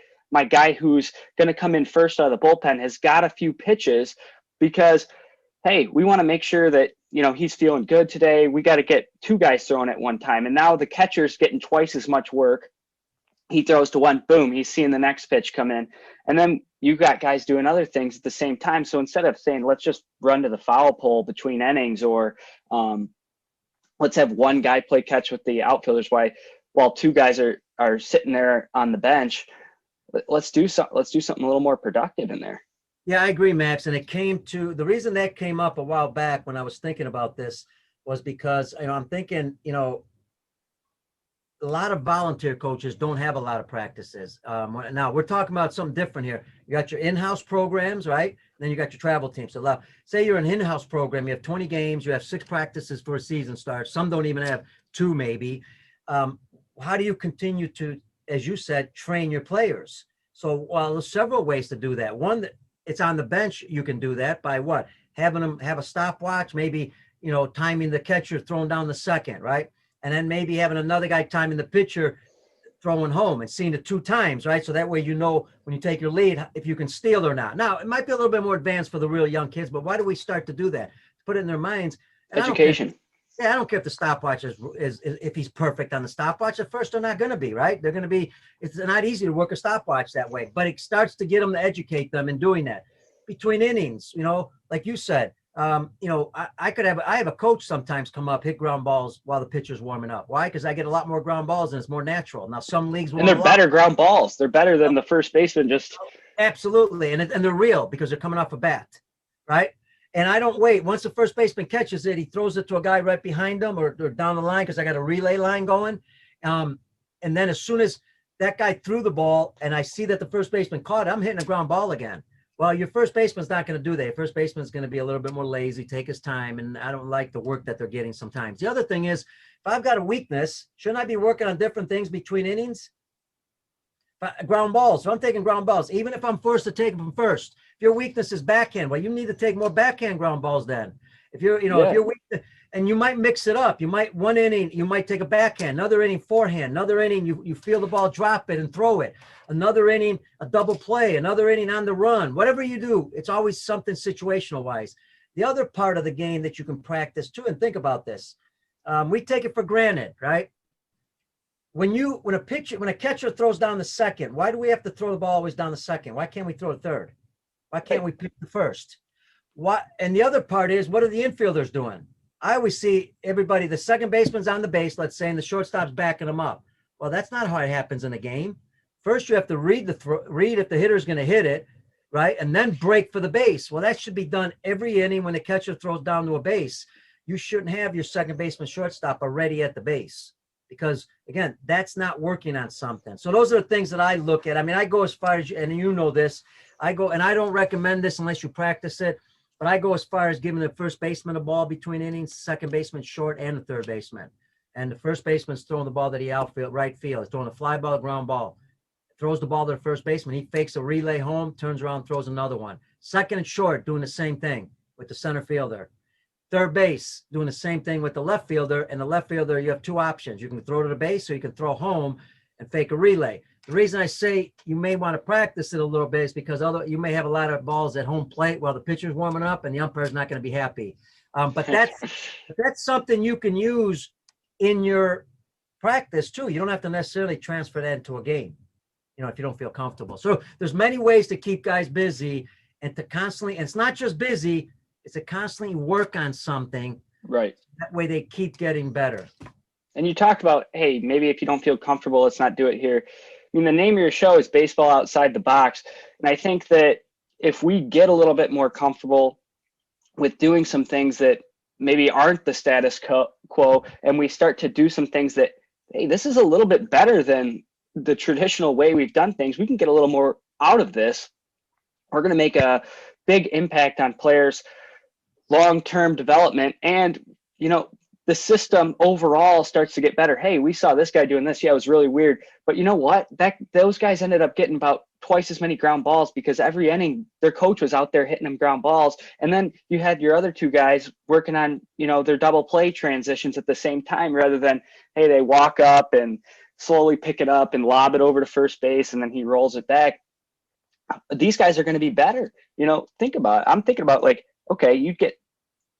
guy who's going to come in first out of the bullpen has got a few pitches, because, hey, we want to make sure that, he's feeling good today. We got to get 2 guys thrown at one time. And now the catcher's getting twice as much work. He throws to one, boom, he's seeing the next pitch come in. And then you got guys doing other things at the same time. So instead of saying, let's just run to the foul pole between innings, or let's have one guy play catch with the outfielders while 2 guys are sitting there on the bench, let's do something a little more productive in there. Yeah, I agree, Max. And the reason that came up a while back when I was thinking about this was because, I'm thinking, a lot of volunteer coaches don't have a lot of practices. Now we're talking about something different here. You got your in-house programs, right? And then you got your travel teams. So say you're an in-house program, you have 20 games, you have 6 practices for a season start. Some don't even have 2 maybe. How do you continue to, as you said, train your players? So there's several ways to do that. One, that it's on the bench, you can do that by what? Having them have a stopwatch, maybe, timing the catcher throwing down the second, right? And then maybe having another guy timing the pitcher throwing home and seeing it 2 times, right? So that way, when you take your lead, if you can steal or not. Now, it might be a little bit more advanced for the real young kids, but why do we start to do that? Put it in their minds. And Education. I don't care if the stopwatch is if he's perfect on the stopwatch. At first, they're not going to be, right? They're going to be, it's not easy to work a stopwatch that way, but it starts to get them to educate them in doing that. Between innings, like you said, I have a coach sometimes come up, hit ground balls while the pitcher's warming up. Why? Because I get a lot more ground balls and it's more natural. Now some leagues and they're better ground balls. They're better than the first baseman. Absolutely, and they're real because they're coming off a bat, right? And I don't wait. Once the first baseman catches it, he throws it to a guy right behind him or down the line because I got a relay line going. And then as soon as that guy threw the ball and I see that the first baseman caught it, I'm hitting a ground ball again. Well, your first baseman's not going to do that. Your first baseman's going to be a little bit more lazy, take his time, and I don't like the work that they're getting sometimes. The other thing is, if I've got a weakness, shouldn't I be working on different things between innings? Ground balls. So I'm taking ground balls, even if I'm forced to take them first. If your weakness is backhand, well, you need to take more backhand ground balls then. If you're weak, and you might mix it up. You might one inning, you might take a backhand, another inning forehand, another inning you feel the ball, drop it and throw it. Another inning, a double play, another inning on the run. Whatever you do, it's always something situational wise. The other part of the game that you can practice too, and think about this, we take it for granted, right? When a catcher throws down the second, why do we have to throw the ball always down the second? Why can't we throw the third? Why can't we pick the first? And the other part is, what are the infielders doing? I always see everybody, the second baseman's on the base, let's say, and the shortstop's backing them up. Well, that's not how it happens in a game. First, you have to read if the hitter's going to hit it, right? And then break for the base. Well, that should be done every inning when the catcher throws down to a base. You shouldn't have your second baseman, shortstop already at the base because, again, that's not working on something. So those are the things that I look at. I mean, I go as far as, and you know this, and I don't recommend this unless you practice it, but I go as far as giving the first baseman a ball between innings, second baseman short, and the third baseman. And the first baseman's throwing the ball to the outfield, right field. He's throwing a fly ball, ground ball. Throws the ball to the first baseman. He fakes a relay home, turns around, throws another one. Second and short, doing the same thing with the center fielder. Third base, doing the same thing with the left fielder. And the left fielder, you have 2 options. You can throw to the base or you can throw home and fake a relay. The reason I say you may want to practice it a little bit is because you may have a lot of balls at home plate while the pitcher's warming up and the umpire's not going to be happy. But that's something you can use in your practice too. You don't have to necessarily transfer that into a game, if you don't feel comfortable. So there's many ways to keep guys busy and to constantly, and it's not just busy, it's to constantly work on something. Right. That way they keep getting better. And you talked about, hey, maybe if you don't feel comfortable, let's not do it here. I mean, the name of your show is Baseball Outside the Box. And I think that, if we get a little bit more comfortable with doing some things that maybe aren't the status quo, and we start to do some things that, hey, this is a little bit better than the traditional way we've done things, we can get a little more out of this. We're going to make a big impact on players' long-term development, and the system overall starts to get better. Hey, we saw this guy doing this. Yeah, it was really weird. But you know what? Those guys ended up getting about twice as many ground balls because every inning their coach was out there hitting them ground balls. And then you had your other two guys working on, their double play transitions at the same time, rather than, hey, they walk up and slowly pick it up and lob it over to first base and then he rolls it back. These guys are going to be better. Think about it. I'm thinking about, like, okay, you get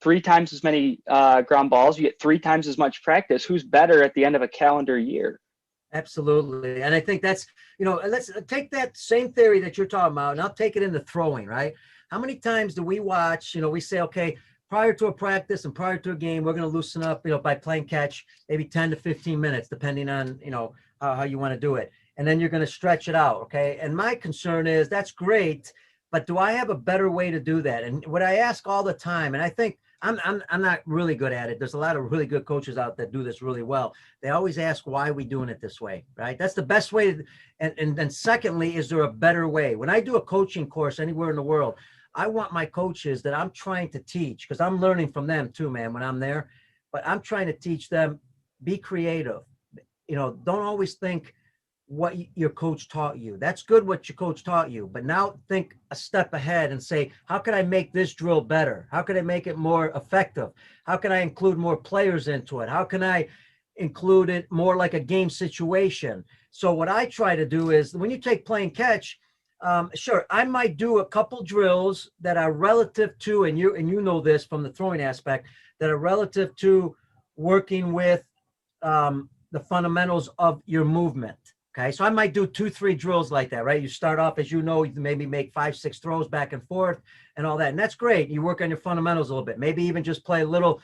3 times as many ground balls, you get 3 times as much practice. Who's better at the end of a calendar year? Absolutely. And I think that's, let's take that same theory that you're talking about, and I'll take it into throwing, right? How many times do we watch, we say, okay, prior to a practice and prior to a game, we're going to loosen up, by playing catch, maybe 10 to 15 minutes, depending on, how you want to do it. And then you're going to stretch it out. Okay. And my concern is that's great, but do I have a better way to do that? And what I ask all the time, and I think I'm not really good at it. There's a lot of really good coaches out that do this really well. They always ask, why are we doing it this way? Right. That's the best way. And then secondly, is there a better way? When I do a coaching course anywhere in the world, I want my coaches that I'm trying to teach, because I'm learning from them too, man, when I'm there, but I'm trying to teach them, be creative. Don't always think what your coach taught you. That's good what your coach taught you, but now think a step ahead and say, how can I make this drill better? How can I make it more effective? How can I include more players into it? How can I include it more like a game situation? So what I try to do is, when you take playing catch, sure, I might do a couple drills that are relative to, and you know this from the throwing aspect, that are relative to working with the fundamentals of your movement. Okay, so I might do 2-3 drills like that, right? You start off, as you maybe make 5-6 throws back and forth and all that. And that's great. You work on your fundamentals a little bit. Maybe even just play a little,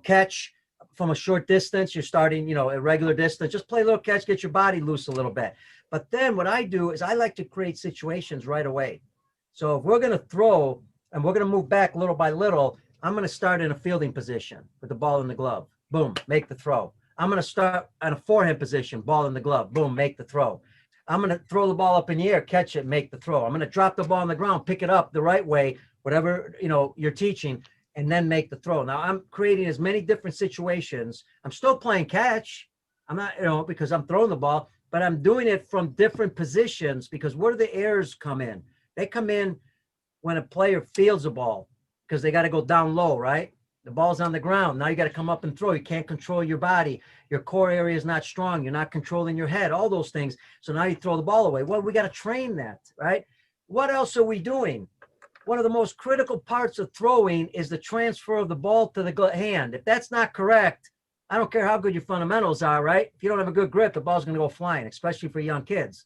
catch from a short distance. You're starting, a regular distance. Just play a little catch, get your body loose a little bit. But then what I do is I like to create situations right away. So if we're going to throw and we're going to move back little by little, I'm going to start in a fielding position with the ball in the glove. Boom, make the throw. I'm going to start on a forehand position, ball in the glove, boom, make the throw. I'm going to throw the ball up in the air, catch it, make the throw. I'm going to drop the ball on the ground, pick it up the right way, whatever, you're teaching, and then make the throw. Now I'm creating as many different situations. I'm still playing catch. I'm not, because I'm throwing the ball, but I'm doing it from different positions, because where do the errors come in? They come in when a player fields a ball, because they got to go down low, right? The ball's on the ground. Now you got to come up and throw. You can't control your body. Your core area is not strong. You're not controlling your head, all those things. So now you throw the ball away. Well, we got to train that, right? What else are we doing? One of the most critical parts of throwing is the transfer of the ball to the hand. If that's not correct, I don't care how good your fundamentals are, right? If you don't have a good grip, the ball's going to go flying, especially for young kids.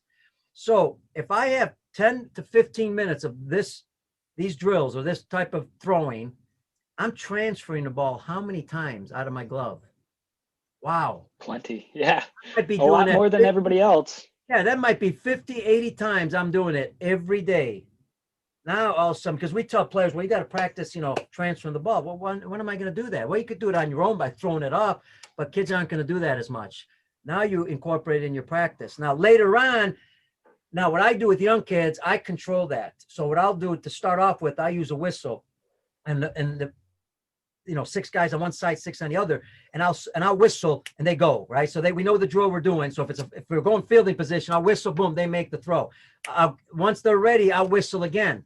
So if I have 10 to 15 minutes of these drills or this type of throwing, I'm transferring the ball how many times out of my glove? Wow. Plenty. Yeah. I'd be a doing lot that more than everybody else. Yeah, that might be 50, 80 times I'm doing it every day. Now, all of a sudden, because we tell players, well, you got to practice, transferring the ball. Well, when am I going to do that? Well, you could do it on your own by throwing it up, but kids aren't going to do that as much. Now you incorporate it in your practice. Now, later on, what I do with young kids, I control that. So what I'll do to start off with, I use a whistle, and the 6 guys on one side, 6 on the other, and I'll whistle and they go, right? So we know the drill we're doing. So if we're going fielding position, I'll whistle, boom, they make the throw. Once they're ready, I'll whistle again.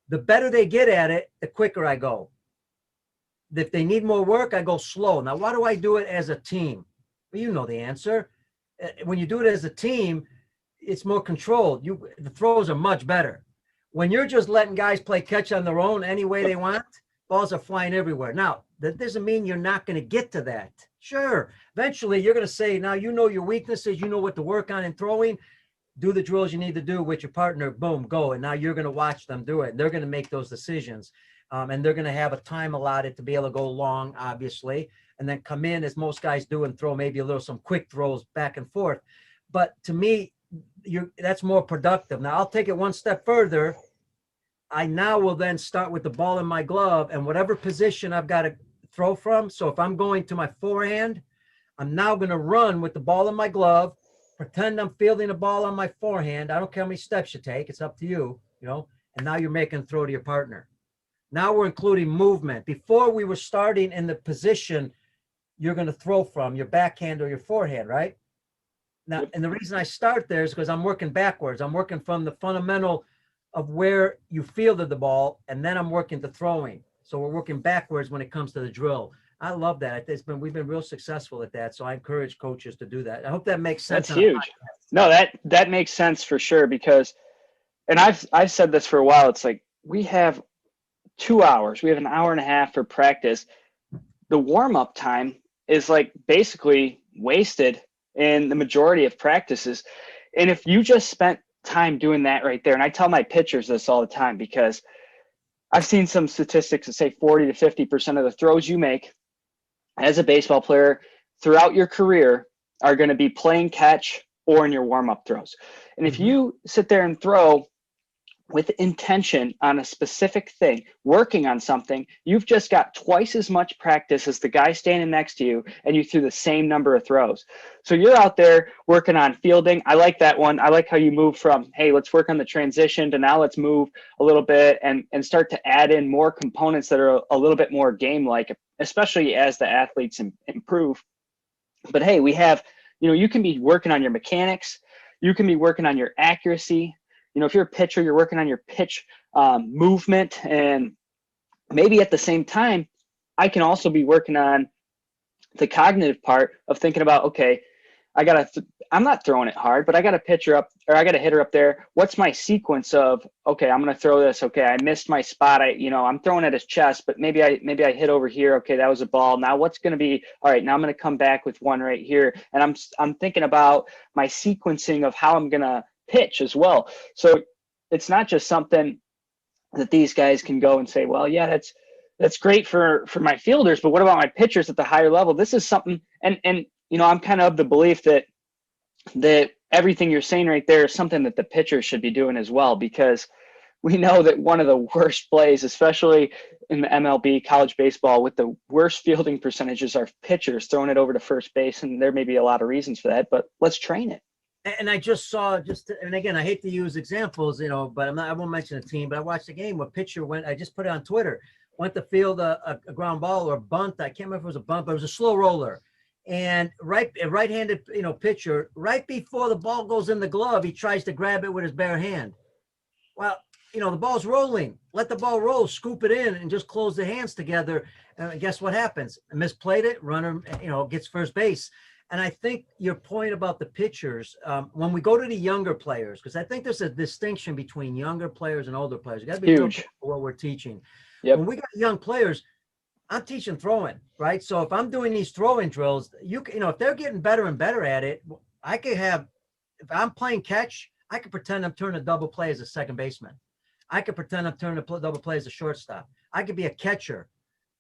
The better they get at it, the quicker I go. If they need more work, I go slow. Now, why do I do it as a team? Well, you know the answer. When you do it as a team, it's more controlled. The throws are much better. When you're just letting guys play catch on their own any way they want, balls are flying everywhere. Now, that doesn't mean you're not going to get to that. Sure, eventually you're going to say, now you know your weaknesses, you know what to work on in throwing, do the drills you need to do with your partner, boom, go. And now you're going to watch them do it. And they're going to make those decisions. And they're going to have a time allotted to be able to go long, obviously, and then come in, as most guys do, and throw maybe some quick throws back and forth. But to me, that's more productive. Now, I'll take it one step further. I now will then start with the ball in my glove and whatever position I've got to throw from. So if I'm going to my forehand, I'm now going to run with the ball in my glove, pretend I'm fielding the ball on my forehand. I don't care how many steps you take. It's up to you, you know, and now you're making a throw to your partner. Now we're including movement. Before we were starting in the position you're going to throw from, your backhand or your forehand, right? Now, and the reason I start there is because I'm working backwards. I'm working from the fundamental of where you fielded the ball, and then I'm working to throwing. So we're working backwards when it comes to the drill. I love that. We've been real successful at that. So I encourage coaches to do that. I hope that makes sense. That's huge. No, that makes sense for sure, because, and I've said this for a while. It's like we have 2 hours. We have an hour and a half for practice. The warm-up time is like basically wasted in the majority of practices. And if you just spent time doing that right there, and I tell my pitchers this all the time, because I've seen some statistics that say 40 to 50% of the throws you make as a baseball player throughout your career are going to be playing catch or in your warm-up throws. And if you sit there and throw with intention on a specific thing, working on something, you've just got twice as much practice as the guy standing next to you, and you threw the same number of throws. So you're out there working on fielding. I like that one. I like how you move from, hey, let's work on the transition, to now let's move a little bit and start to add in more components that are a little bit more game-like, especially as the athletes improve. But hey, we have, you can be working on your mechanics. You can be working on your accuracy. If you're a pitcher, you're working on your pitch movement, and maybe at the same time, I can also be working on the cognitive part of thinking about, okay, I'm not throwing it hard, but I got a pitcher up, or I got a hitter up there. What's my sequence of, okay, I'm going to throw this. Okay, I missed my spot. I'm throwing at his chest, but maybe I hit over here. Okay, that was a ball. Now what's going to be, all right, now I'm going to come back with one right here. And I'm thinking about my sequencing of how I'm going to pitch as well. So it's not just something that these guys can go and say, well, yeah, that's great for my fielders, but what about my pitchers at the higher level? This is something, and I'm kind of the belief that everything you're saying right there is something that the pitchers should be doing as well, because we know that one of the worst plays, especially in the MLB, college baseball, with the worst fielding percentages, are pitchers throwing it over to first base, and there may be a lot of reasons for that, but let's train it. And I just saw, and again, I hate to use examples, but I won't mention a team, but I watched a game where pitcher I just put it on Twitter, went to field a ground ball or a bunt. I can't remember if it was a bunt, but it was a slow roller. And right-handed, pitcher, right before the ball goes in the glove, he tries to grab it with his bare hand. Well, the ball's rolling. Let the ball roll, scoop it in, and just close the hands together. And guess what happens? Misplayed it, runner, gets first base. And I think your point about the pitchers, when we go to the younger players, because I think there's a distinction between younger players and older players. You got to be huge careful what we're teaching. Yep. When we got young players, I'm teaching throwing, right? So if I'm doing these throwing drills, if they're getting better and better at it, I could have, if I'm playing catch, I could pretend I'm turning a double play as a second baseman. I could pretend I'm turning a double play as a shortstop. I could be a catcher,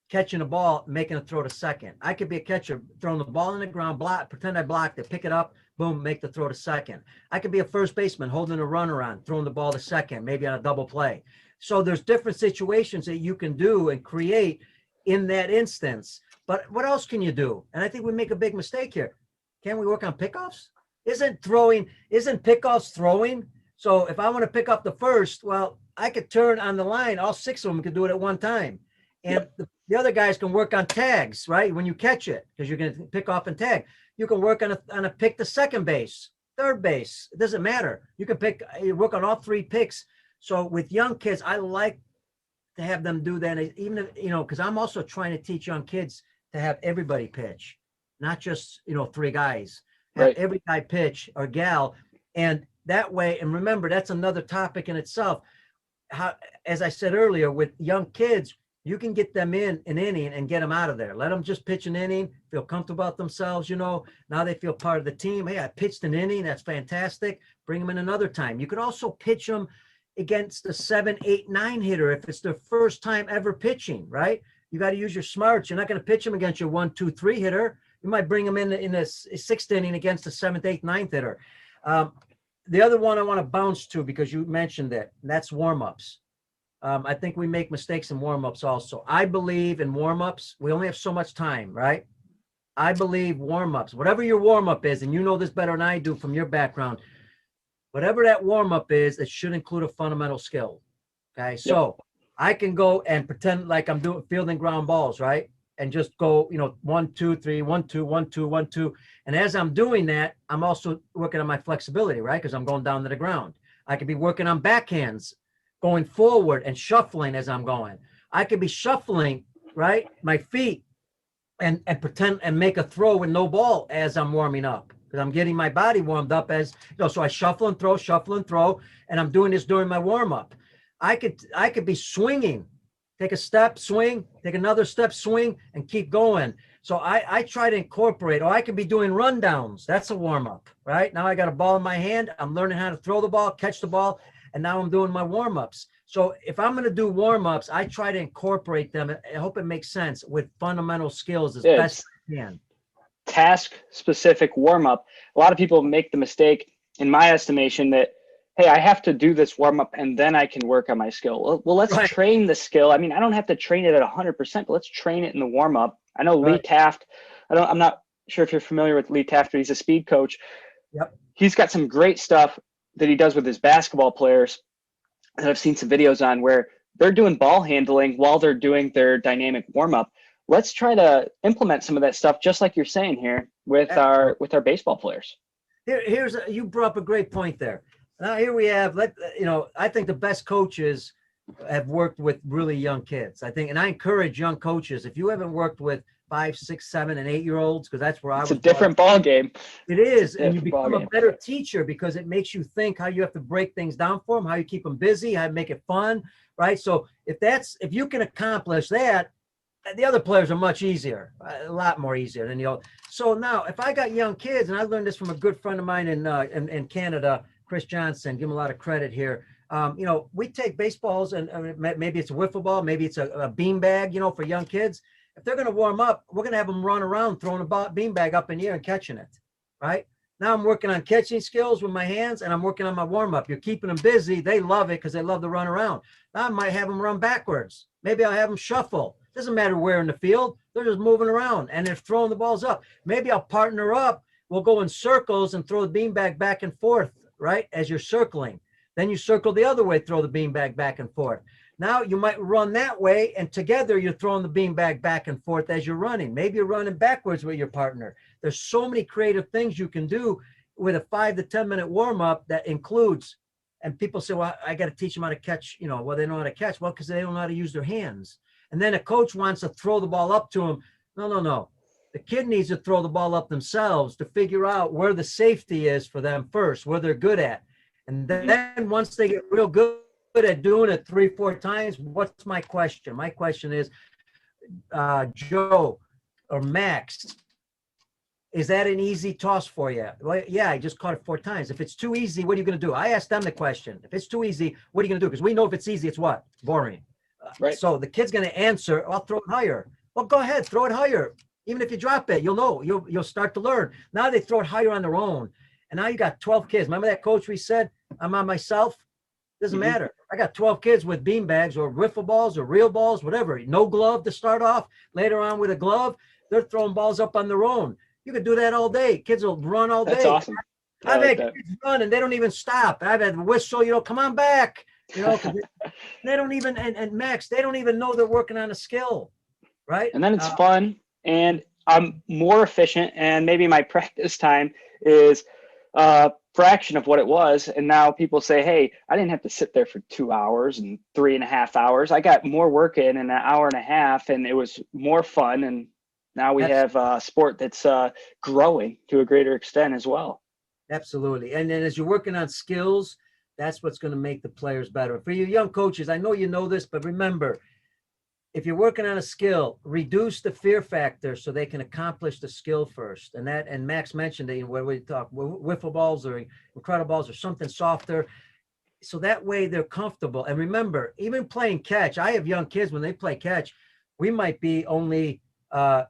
catching a ball, making a throw to second. I could be a catcher, throwing the ball in the ground, pretend I blocked it, pick it up, boom, make the throw to second. I could be a first baseman holding a runner on, throwing the ball to second, maybe on a double play. So there's different situations that you can do and create in that instance. But what else can you do? And I think we make a big mistake here. Can we work on pickoffs? Isn't pickoffs throwing? So if I want to pick up the first, well, I could turn on the line. All six of them could do it at one time. And the other guys can work on tags, right? When you catch it, because you're going to pick off and tag. You can work on a pick to second base, third base. It doesn't matter. You work on all three picks. So with young kids, I like to have them do that, even if, because I'm also trying to teach young kids to have everybody pitch, not just, three guys. Have every guy pitch or gal. And that way, and remember, that's another topic in itself. How, as I said earlier, with young kids, you can get them in an inning and get them out of there. Let them just pitch an inning, feel comfortable about themselves, Now they feel part of the team. Hey, I pitched an inning. That's fantastic. Bring them in another time. You could also pitch them against a 7, 8, 9 hitter if it's their first time ever pitching, right? You got to use your smarts. You're not going to pitch them against your 1, 2, 3 hitter. You might bring them in a 6th inning against a 7th, 8th, 9th hitter. The other one I want to bounce to, because you mentioned it, and that's warm-ups. I think we make mistakes in warm-ups also. I believe in warm-ups. We only have so much time, right? I believe warm-ups, whatever your warm-up is, and you know this better than I do from your background, whatever that warm-up is, it should include a fundamental skill. Okay. So I can go and pretend like I'm doing fielding ground balls, right? And just go, 1, 2, 3, 1, 2, 1, 2, 1, 2. And as I'm doing that, I'm also working on my flexibility, right? Because I'm going down to the ground. I could be working on backhands, going forward and shuffling as I'm going. I could be shuffling, right? My feet and pretend and make a throw with no ball as I'm warming up. Because I'm getting my body warmed up so I shuffle and throw, and I'm doing this during my warm-up. I could be swinging, take a step, swing, take another step, swing, and keep going. So I try to incorporate, or I could be doing rundowns. That's a warm-up, right? Now I got a ball in my hand. I'm learning how to throw the ball, catch the ball, and now I'm doing my warm-ups. So if I'm going to do warm-ups, I try to incorporate them. I hope it makes sense with fundamental skills as best I can. Task-specific warm-up. A lot of people make the mistake, in my estimation, that hey, I have to do this warm up and then I can work on my skill. Well, let's train the skill. I mean, I don't have to train it at 100%, but let's train it in the warm up. I know Lee Taft, I'm not sure if you're familiar with Lee Taft, but he's a speed coach. Yep. He's got some great stuff that he does with his basketball players that I've seen some videos on where they're doing ball handling while they're doing their dynamic warm up. Let's try to implement some of that stuff, just like you're saying here with our baseball players. You brought up a great point there. Now here we have, I think the best coaches have worked with really young kids. I think, and I encourage young coaches, if you haven't worked with 5, 6, 7, and 8-year-olds, because that's where I was. It's a different ball game. It is, and you become a better teacher because it makes you think how you have to break things down for them, how you keep them busy, how to make it fun, right? So if you can accomplish that, the other players are much easier, a lot more easier than So now, if I got young kids, and I learned this from a good friend of mine in Canada, Chris Johnson, give him a lot of credit here. We take baseballs and maybe it's a wiffle ball, maybe it's a bean bag, for young kids. If they're going to warm up, we're going to have them run around throwing a bean bag up in the air and catching it, right? Now I'm working on catching skills with my hands and I'm working on my warm up. You're keeping them busy. They love it because they love to run around. Now I might have them run backwards. Maybe I'll have them shuffle. Doesn't matter where in the field. They're just moving around and they're throwing the balls up. Maybe I'll partner up. We'll go in circles and throw the bean bag back and forth, right? As you're circling. Then you circle the other way, throw the beanbag back and forth. Now you might run that way and together you're throwing the beanbag back and forth as you're running. Maybe you're running backwards with your partner. There's so many creative things you can do with a 5 to 10 minute warm up that includes, and people say, well, I got to teach them how to catch, they know how to catch. Well, because they don't know how to use their hands. And then a coach wants to throw the ball up to them. No. The kid needs to throw the ball up themselves to figure out where the safety is for them first, where they're good at. And then once they get real good at doing it 3-4 times, what's my question? My question is, Joe or Max, is that an easy toss for you? Well, yeah, I just caught it 4 times. If it's too easy, what are you going to do? I asked them the question. If it's too easy, what are you going to do? Because we know if it's easy, it's what? Boring. Right. So the kid's going to answer, I'll throw it higher. Well, go ahead, throw it higher. Even if you drop it, you'll know. You'll start to learn. Now they throw it higher on their own. And now you got 12 kids. Remember that coach we said, I'm on myself? Doesn't matter. I got 12 kids with bean bags or wiffle balls or real balls, whatever. No glove to start off. Later on with a glove, they're throwing balls up on their own. You can do that all day. Kids will run all day. That's awesome. I've had kids run and they don't even stop. I've had whistle, come on back. They don't even, and Max, they don't even know they're working on a skill, right? And then it's fun and I'm more efficient and maybe my practice time is a fraction of what it was. And now people say, hey, I didn't have to sit there for 2 hours and 3.5 hours. I got more work in an hour and a half and it was more fun. And now we have a sport that's growing to a greater extent as well. Absolutely. And then as you're working on skills, that's what's going to make the players better. For you young coaches, I know you know this, but remember, if you're working on a skill, reduce the fear factor so they can accomplish the skill first. And Max mentioned it where we talk wiffle balls or incredible balls or something softer. So that way they're comfortable. And remember, even playing catch, I have young kids when they play catch, we might be only 5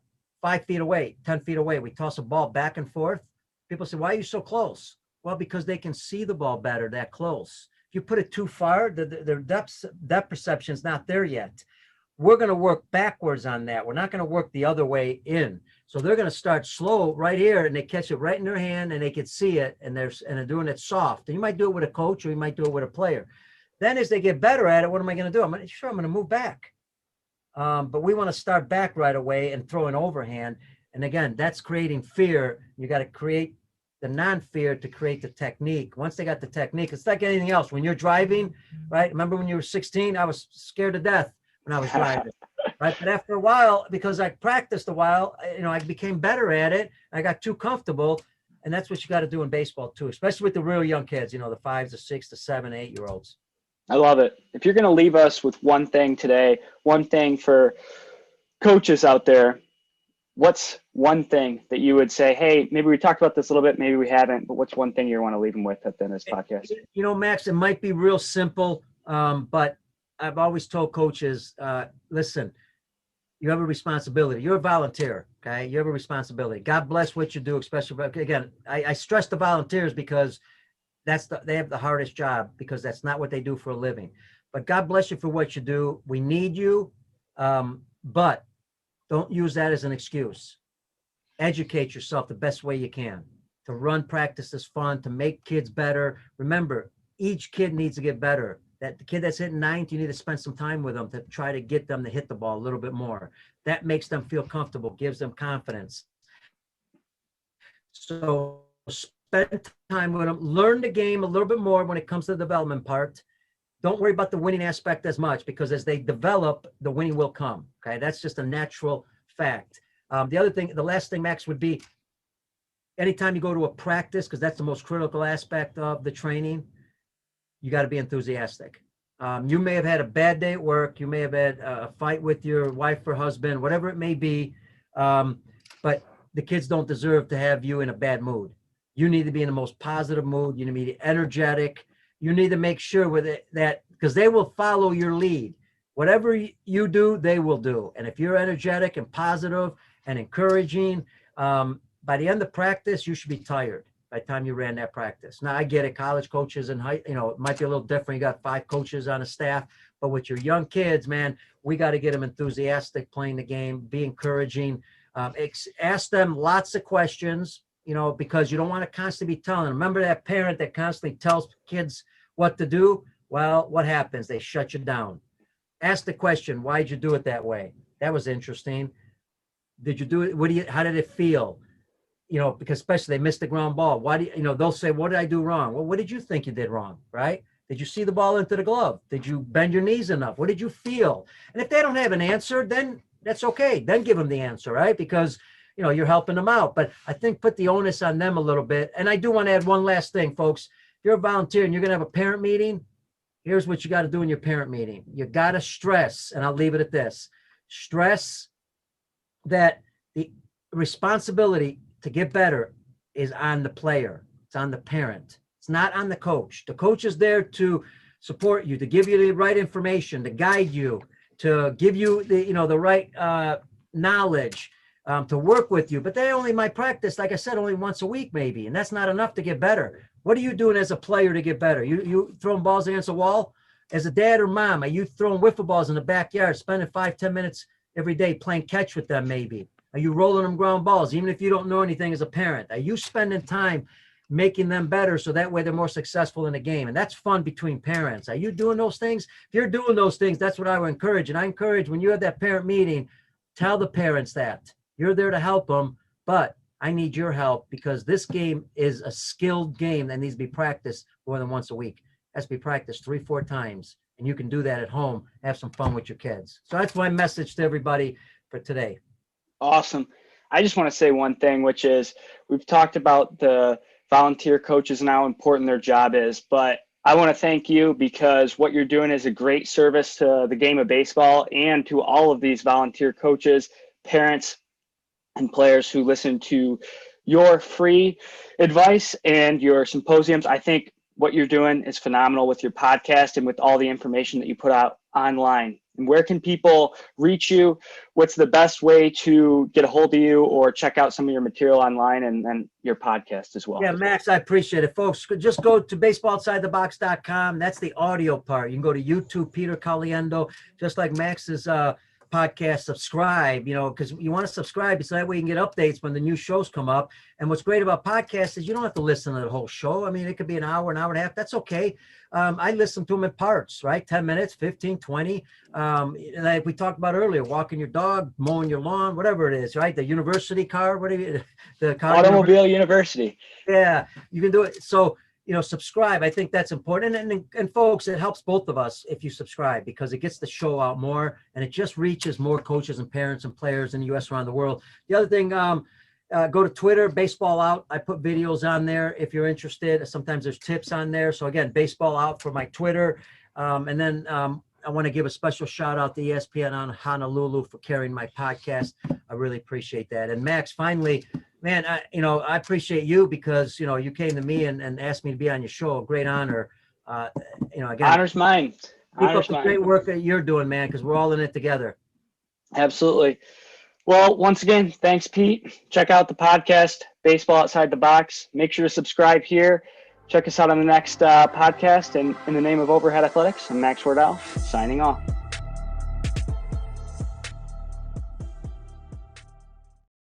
feet away, 10 feet away. We toss a ball back and forth. People say, why are you so close? Well, because they can see the ball better that close. If you put it too far, their depth perception is not there yet. We're going to work backwards on that. We're not going to work the other way in. So they're going to start slow right here, and they catch it right in their hand, and they can see it, and they're doing it soft. And you might do it with a coach, or you might do it with a player. Then as they get better at it, what am I going to do? I'm going to move back. But we want to start back right away and throw an overhand. And again, that's creating fear. You got to create the non-fear to create the technique. Once they got the technique, it's like anything else. When you're driving, right? Remember when you were 16, I was scared to death when I was driving, right? But after a while, because I practiced a while, I became better at it. I got too comfortable. And that's what you got to do in baseball too, especially with the real young kids, the 5, the 6, the 7, 8-year-olds. I love it. If you're going to leave us with one thing today, one thing for coaches out there, what's one thing that you would say, hey, maybe we talked about this a little bit, maybe we haven't, but what's one thing you want to leave them with at the end of this podcast? Max, it might be real simple, but I've always told coaches, listen, you have a responsibility. You're a volunteer, okay? You have a responsibility. God bless what you do, especially, again, I stress the volunteers because they have the hardest job, because that's not what they do for a living. But God bless you for what you do. We need you, but don't use that as an excuse. Educate yourself the best way you can. To run practice is fun, to make kids better. Remember, each kid needs to get better. That the kid that's hitting ninth, you need to spend some time with them to try to get them to hit the ball a little bit more. That makes them feel comfortable, gives them confidence. So spend time with them, learn the game a little bit more when it comes to the development part. Don't worry about the winning aspect as much, because as they develop, the winning will come. Okay, that's just a natural fact. The last thing, Max, would be anytime you go to a practice, because that's the most critical aspect of the training, you got to be enthusiastic. You may have had a bad day at work. You may have had a fight with your wife or husband, whatever it may be. But the kids don't deserve to have you in a bad mood. You need to be in the most positive mood. You need to be energetic. You need to make sure with it that, because they will follow your lead. Whatever you do, they will do. And if you're energetic and positive and encouraging, by the end of practice, you should be tired by the time you ran that practice. Now, I get it. College coaches and it might be a little different. You got 5 coaches on a staff, but with your young kids, man, we got to get them enthusiastic playing the game, be encouraging, ask them lots of questions, because you don't want to constantly be telling them. Remember that parent that constantly tells kids what to do? Well, what happens? They shut you down. Ask the question, why'd you do it that way? That was interesting. Did you do it? How did it feel? Because especially they missed the ground ball. Why do they'll say, what did I do wrong? Well, what did you think you did wrong? Right? Did you see the ball into the glove? Did you bend your knees enough? What did you feel? And if they don't have an answer, then that's okay. Then give them the answer, right? Because, you're helping them out. But I think put the onus on them a little bit. And I do want to add one last thing, folks. If you're a volunteer and you're going to have a parent meeting, here's what you got to do in your parent meeting. You got to stress, and I'll leave it at this, stress that the responsibility to get better is on the player. It's on the parent. It's not on the coach. The coach is there to support you, to give you the right information, to guide you, to give you the right knowledge, to work with you. But they only might practice, like I said, only once a week maybe, and that's not enough to get better. What are you doing as a player to get better? You throwing balls against a wall? As a dad or mom, are you throwing wiffle balls in the backyard, spending 5-10 minutes every day playing catch with them maybe? Are you rolling them ground balls, even if you don't know anything as a parent? Are you spending time making them better so that way they're more successful in the game? And that's fun between parents. Are you doing those things? If you're doing those things, that's what I would encourage. And I encourage, when you have that parent meeting, tell the parents that. You're there to help them, but I need your help, because this game is a skilled game that needs to be practiced more than once a week. It has to be practiced 3-4 times. And you can do that at home, have some fun with your kids. So that's my message to everybody for today. Awesome. I just want to say one thing, which is we've talked about the volunteer coaches and how important their job is, but I want to thank you, because what you're doing is a great service to the game of baseball and to all of these volunteer coaches, parents, and players who listen to your free advice and your symposiums. I think what you're doing is phenomenal with your podcast and with all the information that you put out online. And where can people reach you? What's the best way to get a hold of you or check out some of your material online and your podcast as well? Yeah, Max, I appreciate it. Folks, just go to baseballoutsidethebox.com. That's the audio part. You can go to YouTube, Peter Caliendo, just like Max's podcast, subscribe, because you want to subscribe so that way you can get updates when the new shows come up. And what's great about podcasts is you don't have to listen to the whole show. I mean, it could be an hour and a half. That's okay. I listen to them in parts, right? 10 minutes, 15, 20. Like we talked about earlier, walking your dog, mowing your lawn, whatever it is, right? The university car, the car. Automobile University. Yeah, you can do it. So, subscribe. I think that's important. And folks, it helps both of us if you subscribe, because it gets the show out more and it just reaches more coaches and parents and players in the U.S. around the world. The other thing, go to Twitter, Baseball Out. I put videos on there if you're interested. Sometimes there's tips on there. So again, Baseball Out for my Twitter. And then I want to give a special shout out to ESPN on Honolulu for carrying my podcast. I really appreciate that. And Max, finally, man, I appreciate you because, you came to me and asked me to be on your show. A great honor. Again, Honor's mine. Keep up the great work that you're doing, man, because we're all in it together. Absolutely. Well, once again, thanks, Pete. Check out the podcast, Baseball Outside the Box. Make sure to subscribe here. Check us out on the next podcast. And in the name of Overhead Athletics, I'm Max Wardell, signing off.